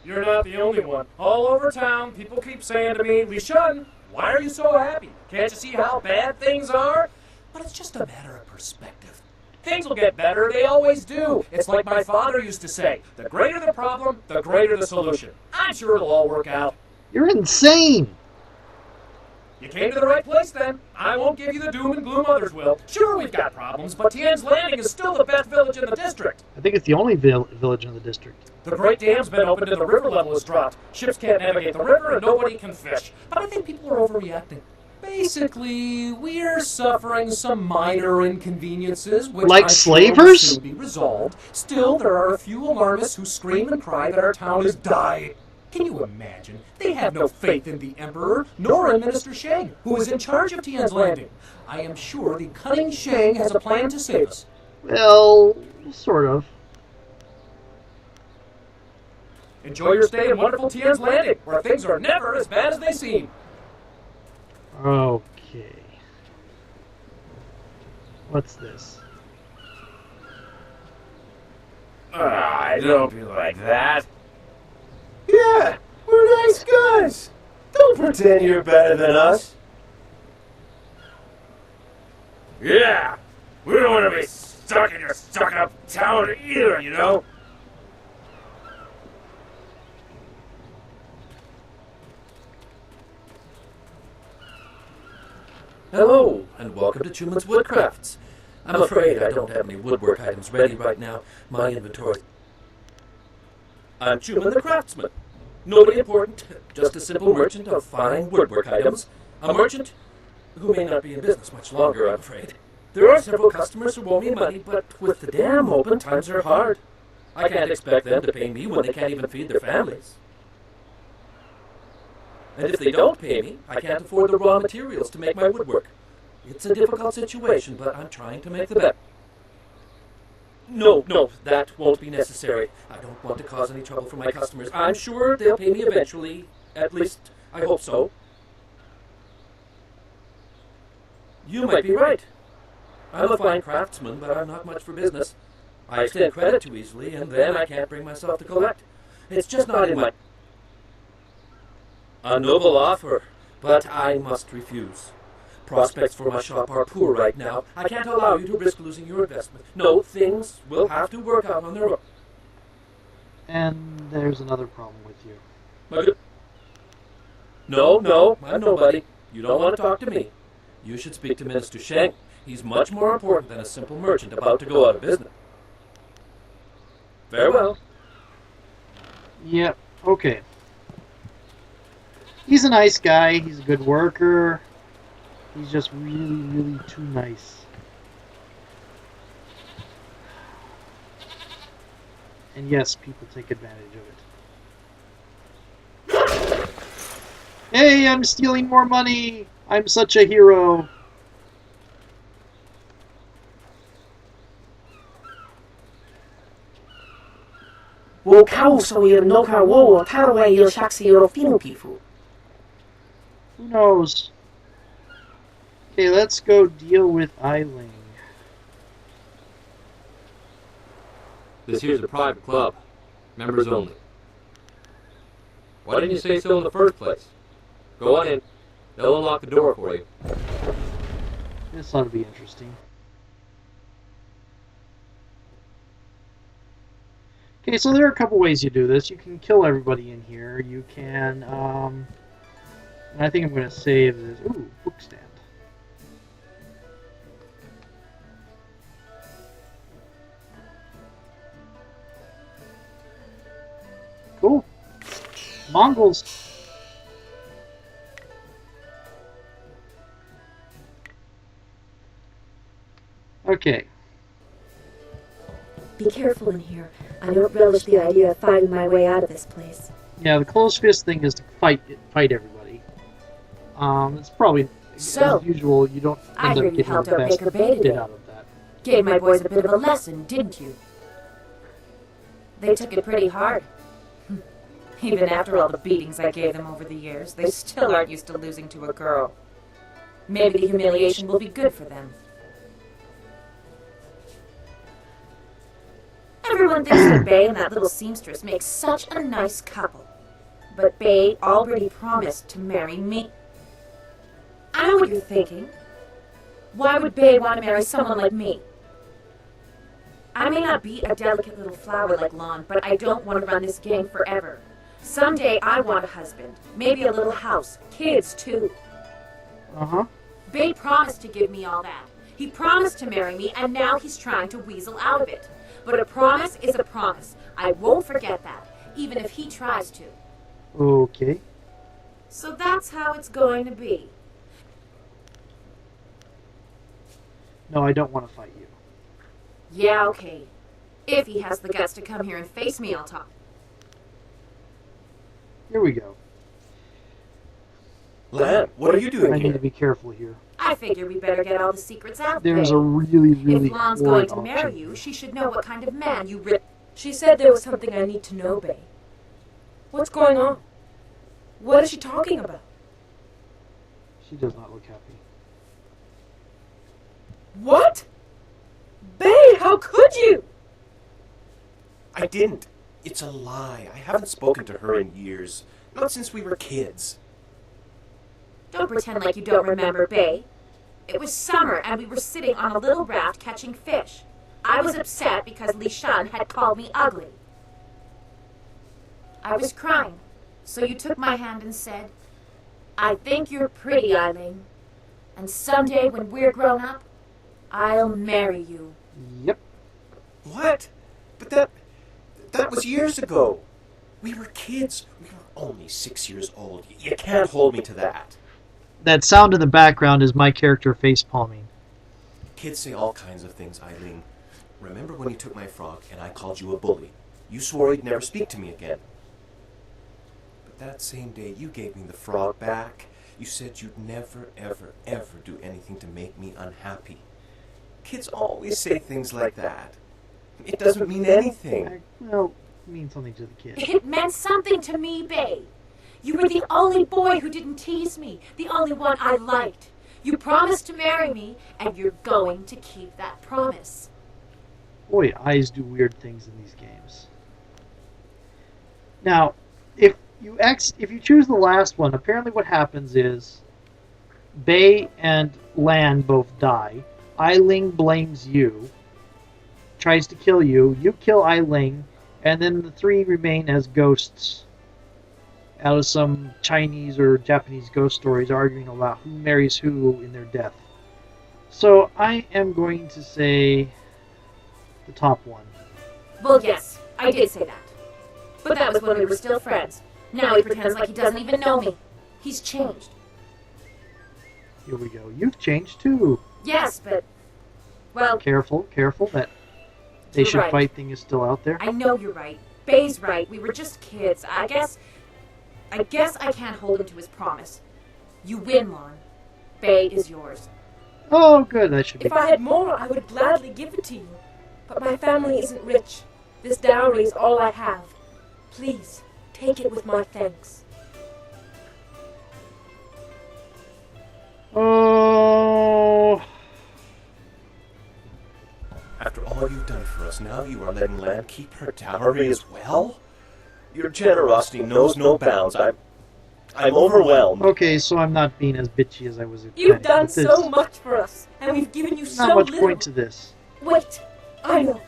You're not the only one. All over town, people keep saying to me, Lishun, why are you so happy? Can't you see how bad things are? But it's just a matter of perspective. Things will get better, they always do. It's like my father used to say, the greater the problem, the greater the solution. I'm sure it'll all work out. You're insane! You came to the right place then. I won't give you the doom and gloom others will. Sure, we've got problems, but Tien's Landing is still the best village in the district. I think it's the only village in the district. The Great Dam's been opened and the river level has dropped. Ships can't navigate the river and nobody can fish. But I think people are overreacting. Basically, we're suffering some minor inconveniences, which like I'm slavers? sure will soon be resolved. Still, there are a few alarmists who scream and cry that our town is dying. Can you imagine? They have no faith in the Emperor, nor in Minister Shang, who is in charge of Tien's Landing. I am sure the cunning Shang has a plan to save us. Well, sort of. Enjoy your stay in wonderful Tien's Landing, where things are never as bad as they seem. Okay. What's this? Don't be like that. Yeah, we're nice guys. Don't pretend you're better than us. Yeah, we don't want to be stuck in your stuck-up town either, you know? Hello, and welcome to Chuman's Woodcrafts. I'm afraid I don't have any woodwork items ready right now. My inventory. I'm Chuman the Craftsman. Nobody important, just a simple merchant of fine woodwork items. A merchant who may not be in business much longer, I'm afraid. There are several customers who owe me money, but with the dam open, times are hard. I can't expect them to pay me when they can't even feed their families. And if they don't pay me, I can't afford the raw materials to make my woodwork. It's a difficult situation, but I'm trying to make the best. No, that won't be necessary. I don't want to cause any trouble for my customers. I'm sure they'll pay me eventually. At least, I hope so. You might be right. I'm a fine craftsman, but I'm not much for business. I extend credit too easily, and then I can't bring myself to collect. It's just not in my... A noble offer, but I must refuse. Prospects for my shop are poor right now. I can't allow you to risk losing your investment. No, things will have to work out on their own. And there's another problem with you. No, I'm nobody. You don't want to talk to me. You should speak to Minister Sheng. He's much more important than a simple merchant about to go out of business. Farewell. Yep, okay. He's a nice guy, he's a good worker. He's just really, really too nice. And yes, people take advantage of it. Hey, I'm stealing more money! I'm such a hero! Who knows? Okay, let's go deal with Eiling. This here's a private club. Members only. Why didn't you say so in the first place? Go on in. They'll unlock the door for you. This ought to be interesting. Okay, so there are a couple ways you do this. You can kill everybody in here. You can, and I think I'm going to save this. Ooh, book stand. Cool. Mongols. Okay. Be careful in here. I don't relish the idea of fighting my way out of this place. Yeah, the closed fist thing is to fight everybody. It's probably, So, as usual, you don't I end hear up you getting helped the out best Baker Bay bit today. out of that. Gave my boys a bit of a lesson, didn't you? They took it pretty hard. Even after all the beatings I gave them over the years, they still aren't used to losing to a girl. Maybe the humiliation will be good for them. Everyone thinks that Bay and that little seamstress make such a nice couple. But Bay already promised to marry me. I know what you're thinking. Why would Bay want to marry someone like me? I may not be a delicate little flower like Lon, but I don't want to run this gang forever. Someday I want a husband, maybe a little house, kids too. Uh-huh. Bay promised to give me all that. He promised to marry me, and now he's trying to weasel out of it. But a promise is a promise. I won't forget that, even if he tries to. Okay. So that's how it's going to be. No, I don't want to fight you. Yeah, okay. If he has the guts to come here and face me, I'll talk. Here we go. Lan, what are you doing I here? need to be careful here. I figure we better get all the secrets out. There's Bay. a really If Lon's horrid going to marry option. you, she should know what kind of man you She said there was something I need to know, Bay. What's going on? What is she talking about? She does not look happy. What? Bay, how could you? I didn't. It's a lie. I haven't spoken to her in years. Not since we were kids. Don't pretend like you don't remember, Bay. It was summer and we were sitting on a little raft catching fish. I was upset because Li Shan had called me ugly. I was crying, so you took my hand and said, I think you're pretty, Eileen. And someday when we're grown up, I'll marry you. Yep. What? But that was years ago. We were kids. We were only 6 years old. You can't hold me to that. That sound in the background is my character face-palming. Kids say all kinds of things, Eileen. Remember when you took my frog and I called you a bully? You swore you'd never speak to me again. But that same day you gave me the frog back. You said you'd never, ever, ever do anything to make me unhappy. Kids always say things like that. It doesn't mean anything. Well, it means something to the kid. It meant something to me, Bay. You were the only boy who didn't tease me, the only one I liked. You promised to marry me, and you're going to keep that promise. Boy, eyes do weird things in these games. Now, if you choose the last one, apparently what happens is Bay and Lan both die. Eiling blames you, tries to kill you. You kill Eiling, and then the three remain as ghosts out of some Chinese or Japanese ghost stories arguing about who marries who in their death. So I am going to say the top one. Well, yes, I did say that. But that was when we were still friends. Now he pretends like he doesn't even know me. He's changed. Here we go. You've changed too. Yes, but... well... Careful. That they You're should right. fight thing is still out there. I know you're right. Bay's right. We were just kids. I guess I can't hold him to his promise. You win, Lon. Bay is yours. Oh, good. That should be If I had more, I would gladly give it to you. But my family isn't rich. This dowry is all I have. Please, take it with my thanks. Oh. After all you've done for us, now you are letting Lan keep her dowry as well? Your generosity knows no bounds. I'm overwhelmed. Okay, so I'm not being as bitchy as I was. You've intending, done but there's so much for us, and we've given you not so much little. point to this. Wait, I know.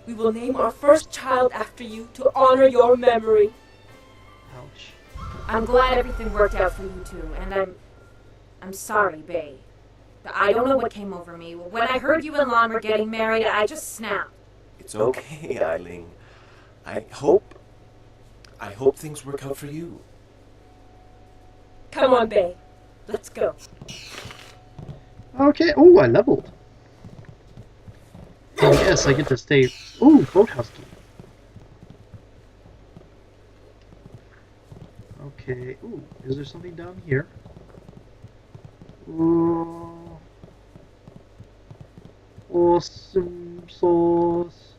We will name our first child after you to honor your memory. Ouch. I'm glad everything worked out for you two, and I'm sorry, Bae. I don't know what came over me. When I heard you and Lon were getting married, I just snapped. It's okay, Eileen. I hope things work out for you. Come on, Bae. Let's go. Okay. Oh, I leveled. And yes, I get to stay. Ooh, boathouse key. Okay. Ooh, is there something down here? Ooh. Awesome sauce.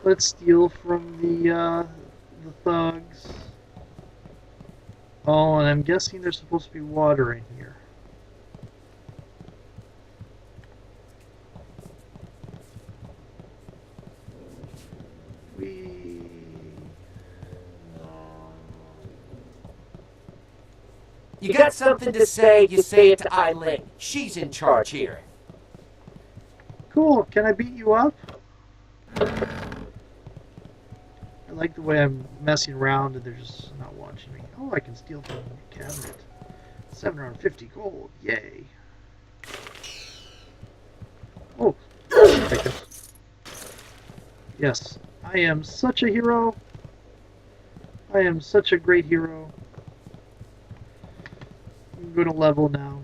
Let's steal from the thugs. Oh, and I'm guessing there's supposed to be water in here. You got something to say, you say it to Eileen. She's in charge here. Cool, can I beat you up? I like the way I'm messing around and they're just not watching me. Oh, I can steal from the cabinet. 750 gold, yay. Oh, take this. Yes, I am such a hero. I am such a great hero. I'm going to level now.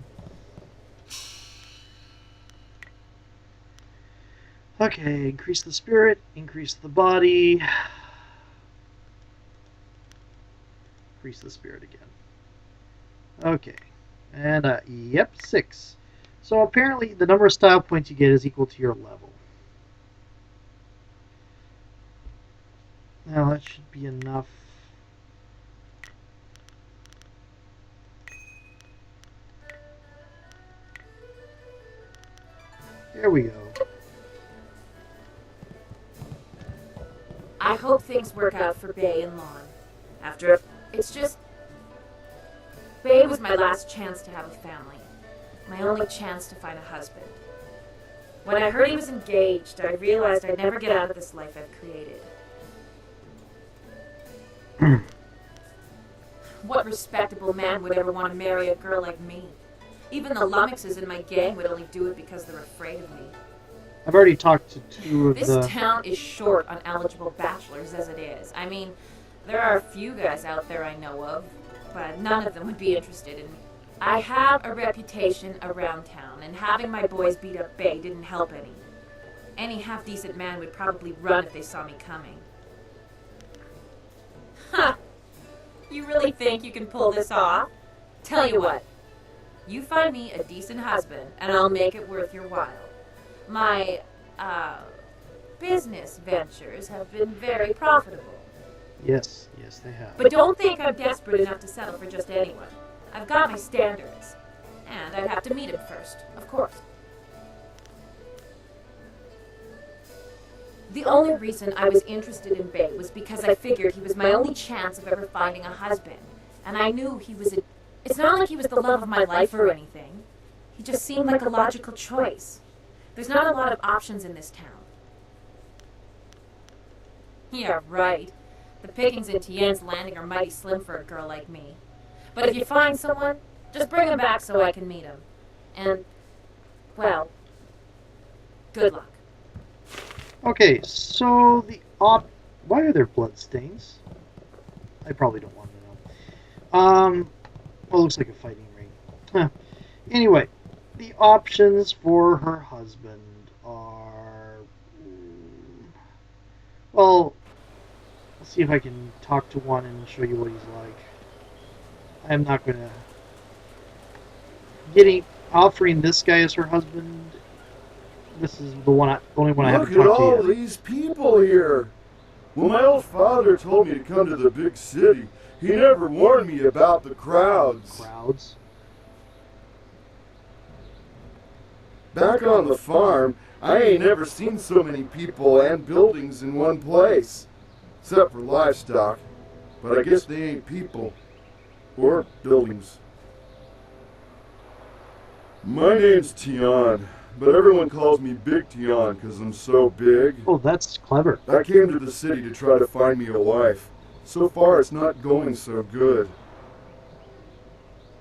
Okay, increase the spirit, increase the body. Increase the spirit again. Okay, and yep, 6. So apparently the number of style points you get is equal to your level. Now that should be enough. There we go. I hope things work out for Bae and Lon. It's just... Bae was my last chance to have a family. My only chance to find a husband. When I heard he was engaged, I realized I'd never get out of this life I've created. What respectable man would ever want to marry a girl like me? Even the lummoxes in my gang would only do it because they're afraid of me. I've already talked to 2 of This town is short on eligible bachelors as it is. I mean, there are a few guys out there I know of, but none of them would be interested in me. I have a reputation around town, and having my boys beat up Bae didn't help any. Any half-decent man would probably run if they saw me coming. Ha! You really think you can pull this off? Tell you what. You find me a decent husband, and I'll make it worth your while. My, business ventures have been very profitable. Yes, they have. But don't think I'm desperate enough to settle for just anyone. I've got my standards. And I'd have to meet him first, of course. The only reason I was interested in Bae was because I figured he was my only chance of ever finding a husband. And I knew he was It's not like he was the love of my life or anything. He just seemed like a logical choice. There's not a lot of options in this town. Yeah, right. The pickings in Tien's Landing are mighty slim for a girl like me. But if you find someone, just bring him back so I can meet him. And, well, good luck. Okay, so why are there blood stains? I probably don't want to know. Well, it looks like a fighting ring. Huh. Anyway, the options for her husband are... Well, let's see if I can talk to one and show you what he's like. I'm not going to... Offering this guy as her husband... This is the only one I haven't talked to yet. Look at all these people here. When my old father told me to come to the big city, he never warned me about the crowds. Back on the farm, I ain't never seen so many people and buildings in one place. Except for livestock. But I guess they ain't people. Or buildings. My name's Tien. but everyone calls me Big Tien because I'm so big. Oh, that's clever. I came to the city to try to find me a wife. So far, it's not going so good.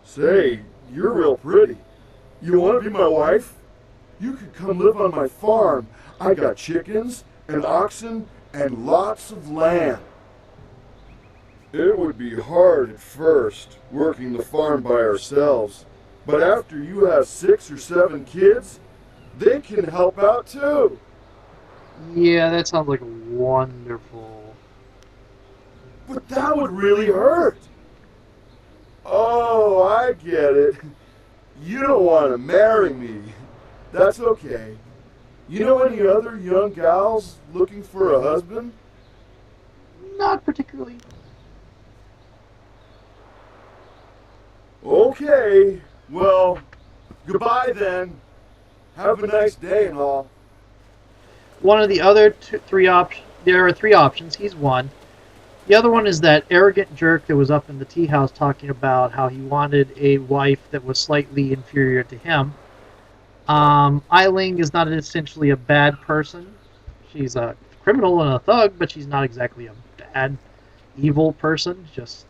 Say, you're real pretty. You want to be my wife? You could come live on my farm. I got chickens and oxen and lots of land. It would be hard at first, working the farm by ourselves. But after you have 6 or 7 kids, they can help out too. Yeah, that sounds like wonderful. But that would really hurt. Oh, I get it. You don't want to marry me. That's okay. You know any other young gals looking for a husband? Not particularly. Okay. Well, goodbye then. Have a nice day and all. One of the other three options, there are 3 options. He's one. The other one is that arrogant jerk that was up in the tea house talking about how he wanted a wife that was slightly inferior to him. Eiling is not essentially a bad person. She's a criminal and a thug, but she's not exactly a bad, evil person. Just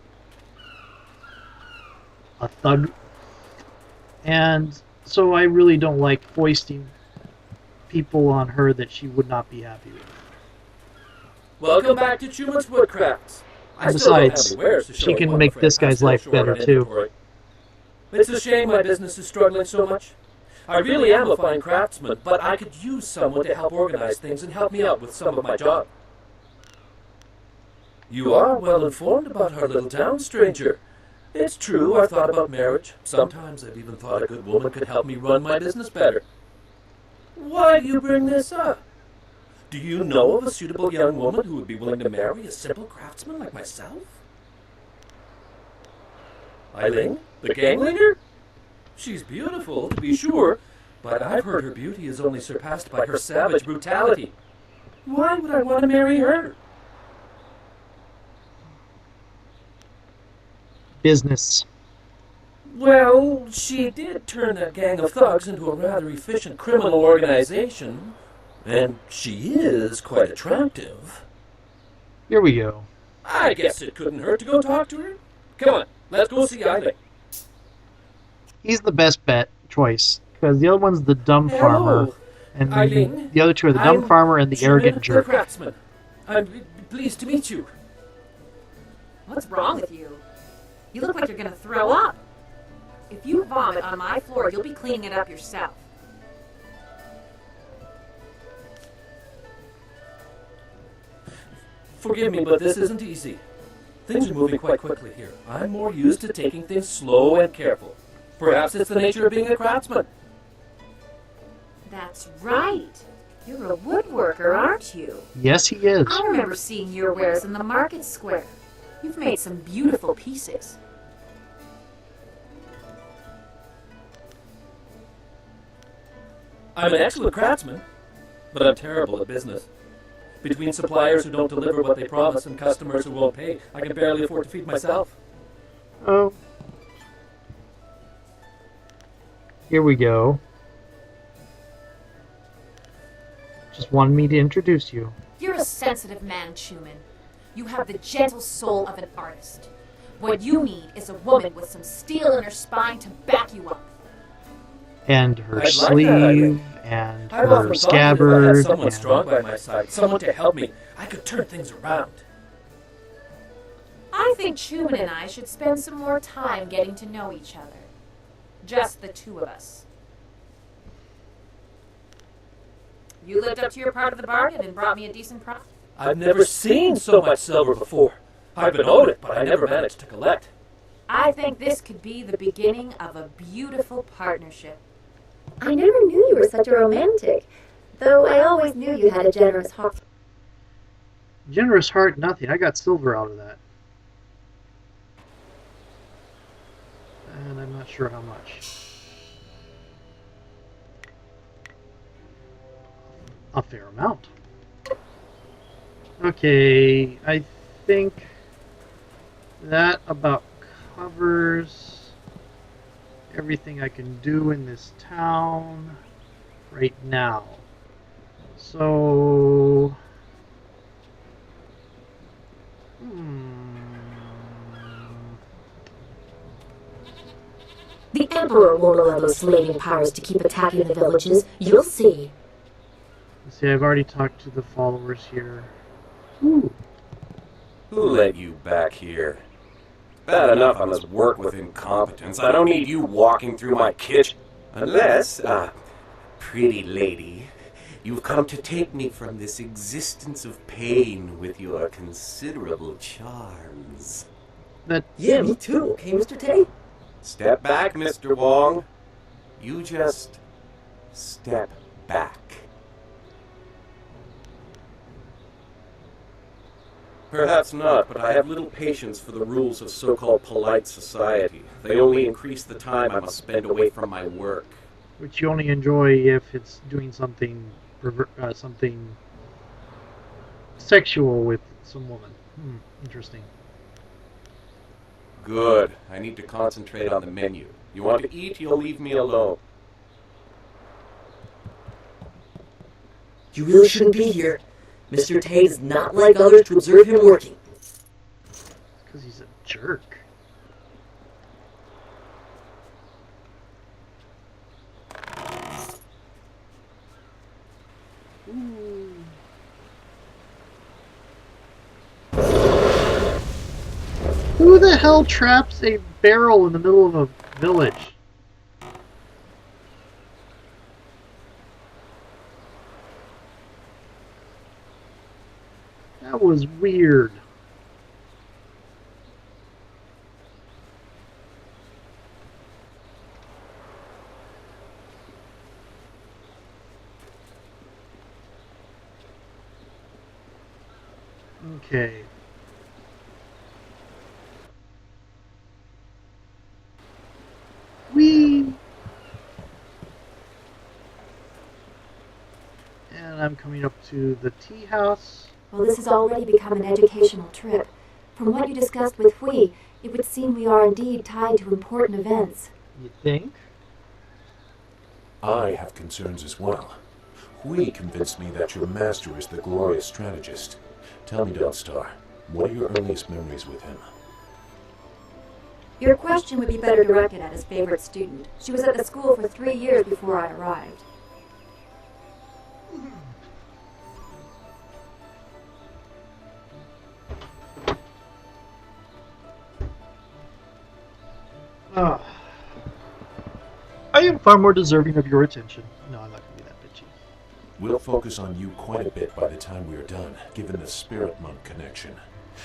a thug. And so I really don't like foisting people on her that she would not be happy with. Welcome back to Chuma's Woodcrafts. Besides, she can make this guy's life better too. It's a shame my business is struggling so much. I really am a fine craftsman, but I could use someone to help organize things and help me out with some of my job. You are well informed about our little town, stranger. It's true, I've thought about marriage. Sometimes I've even thought a good woman could help me run my business better. Why do you bring this up? Do you know of a suitable young woman who would be willing to marry a simple craftsman like myself? Eiling, the gang leader? She's beautiful, to be sure, but I've heard her beauty is only surpassed by her savage brutality. Why would I want to marry her? Business. Well, she did turn that gang of thugs into a rather efficient criminal organization, and she is quite attractive. Here we go. I guess it couldn't hurt to go talk to her. Come on, let's go see Eiling. He's the best choice, because the other one's the dumb farmer, and Eiling, the other 2 are the dumb farmer and the arrogant jerk. The craftsman. I'm pleased to meet you. What's wrong with you? You look like you're gonna throw up. If you vomit on my floor, you'll be cleaning it up yourself. Forgive me, but this isn't easy. Things are moving quite quickly here. I'm more used to taking things slow and careful. Perhaps it's the nature of being a craftsman. That's right. You're a woodworker, aren't you? Yes, he is. I remember seeing your wares in the market square. You've made some beautiful pieces. I'm an excellent craftsman, but I'm terrible at business. Between suppliers who don't deliver what they promise and customers who won't pay, I can barely afford to feed myself. Oh. Here we go. Just wanted me to introduce you. You're a sensitive man, Chuman. You have the gentle soul of an artist. What you need is a woman with some steel in her spine to back you up. And her I'd sleeve, like that, and I've her often thought that if I scabbard. had someone and- strong by my side, someone to help me, I could turn things around. I think Chuman and I should spend some more time getting to know each other. Just the 2 of us. You lived up to your part of the bargain and brought me a decent profit. I've never seen so much silver before. I've been owed it, but I never managed to collect. I think this could be the beginning of a beautiful partnership. I never knew you were such a romantic, though I always knew you had a generous heart. Generous heart, nothing. I got silver out of that. And I'm not sure how much. A fair amount. Okay, I think that about covers everything I can do in this town. right now. So... The Emperor won't allow those slaving pirates to keep attacking the villages. You'll see. See, I've already talked to the followers here. Who let you back here? Bad enough I must work with incompetence. I don't need you walking through my kitchen. Unless, pretty lady, you've come to take me from this existence of pain with your considerable charms. Yeah, me too, okay, Mr. Tay? Step back, Mr. Wong. You just step back. Perhaps not, but I have little patience for the rules of so-called polite society. They only increase the time I must spend away from my work. Which you only enjoy if it's doing something something sexual with some woman. Interesting. Good. I need to concentrate on the menu. You want to eat, you'll leave me alone. You really shouldn't be here. Mr. Tay is not like others to observe him working. It's because he's a jerk. Who the hell traps a barrel in the middle of a village? That was weird. Okay. Whee! And I'm coming up to the tea house. Well, this has already become an educational trip. From what you discussed with Hui, it would seem we are indeed tied to important events. You think? I have concerns as well. Hui convinced me that your master is the glorious strategist. Tell me, Dawnstar, what are your earliest memories with him? Your question would be better directed at his favorite student. She was at the school for 3 years before I arrived. I am far more deserving of your attention. No, I'm not going to be that bitchy. We'll focus on you quite a bit by the time we are done, given the Spirit Monk connection.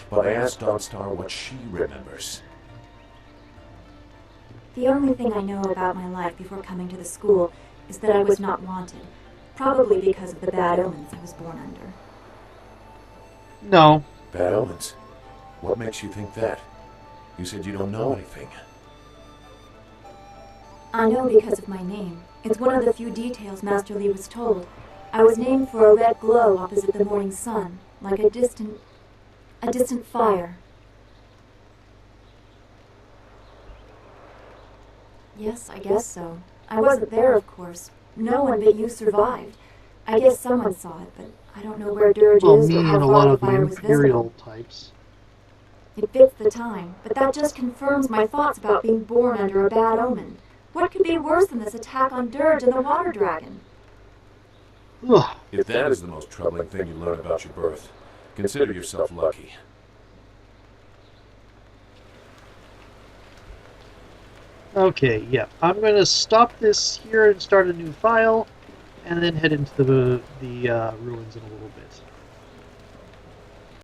But I asked Dawnstar what she remembers. The only thing I know about my life before coming to the school is that I was not wanted, probably because of the bad omens I was born under. No. Bad omens? What makes you think that? You said you don't know anything. I know because of my name. It's one of the few details Master Li was told. I was named for a red glow opposite the morning sun, like a distant fire. Yes, I guess so. I wasn't there, of course. No one but you survived. I guess someone saw it, but I don't know where Dirge Well, is me or how and a far lot the of the fire was Imperial visible. types. It fits the time, but that just confirms my thoughts about being born under a bad omen. What could be worse than this attack on Dirge and the Water Dragon? Ugh. If that is the most troubling thing you learn about your birth, consider yourself lucky. Okay, yeah. I'm going to stop this here and start a new file, and then head into the ruins in a little bit.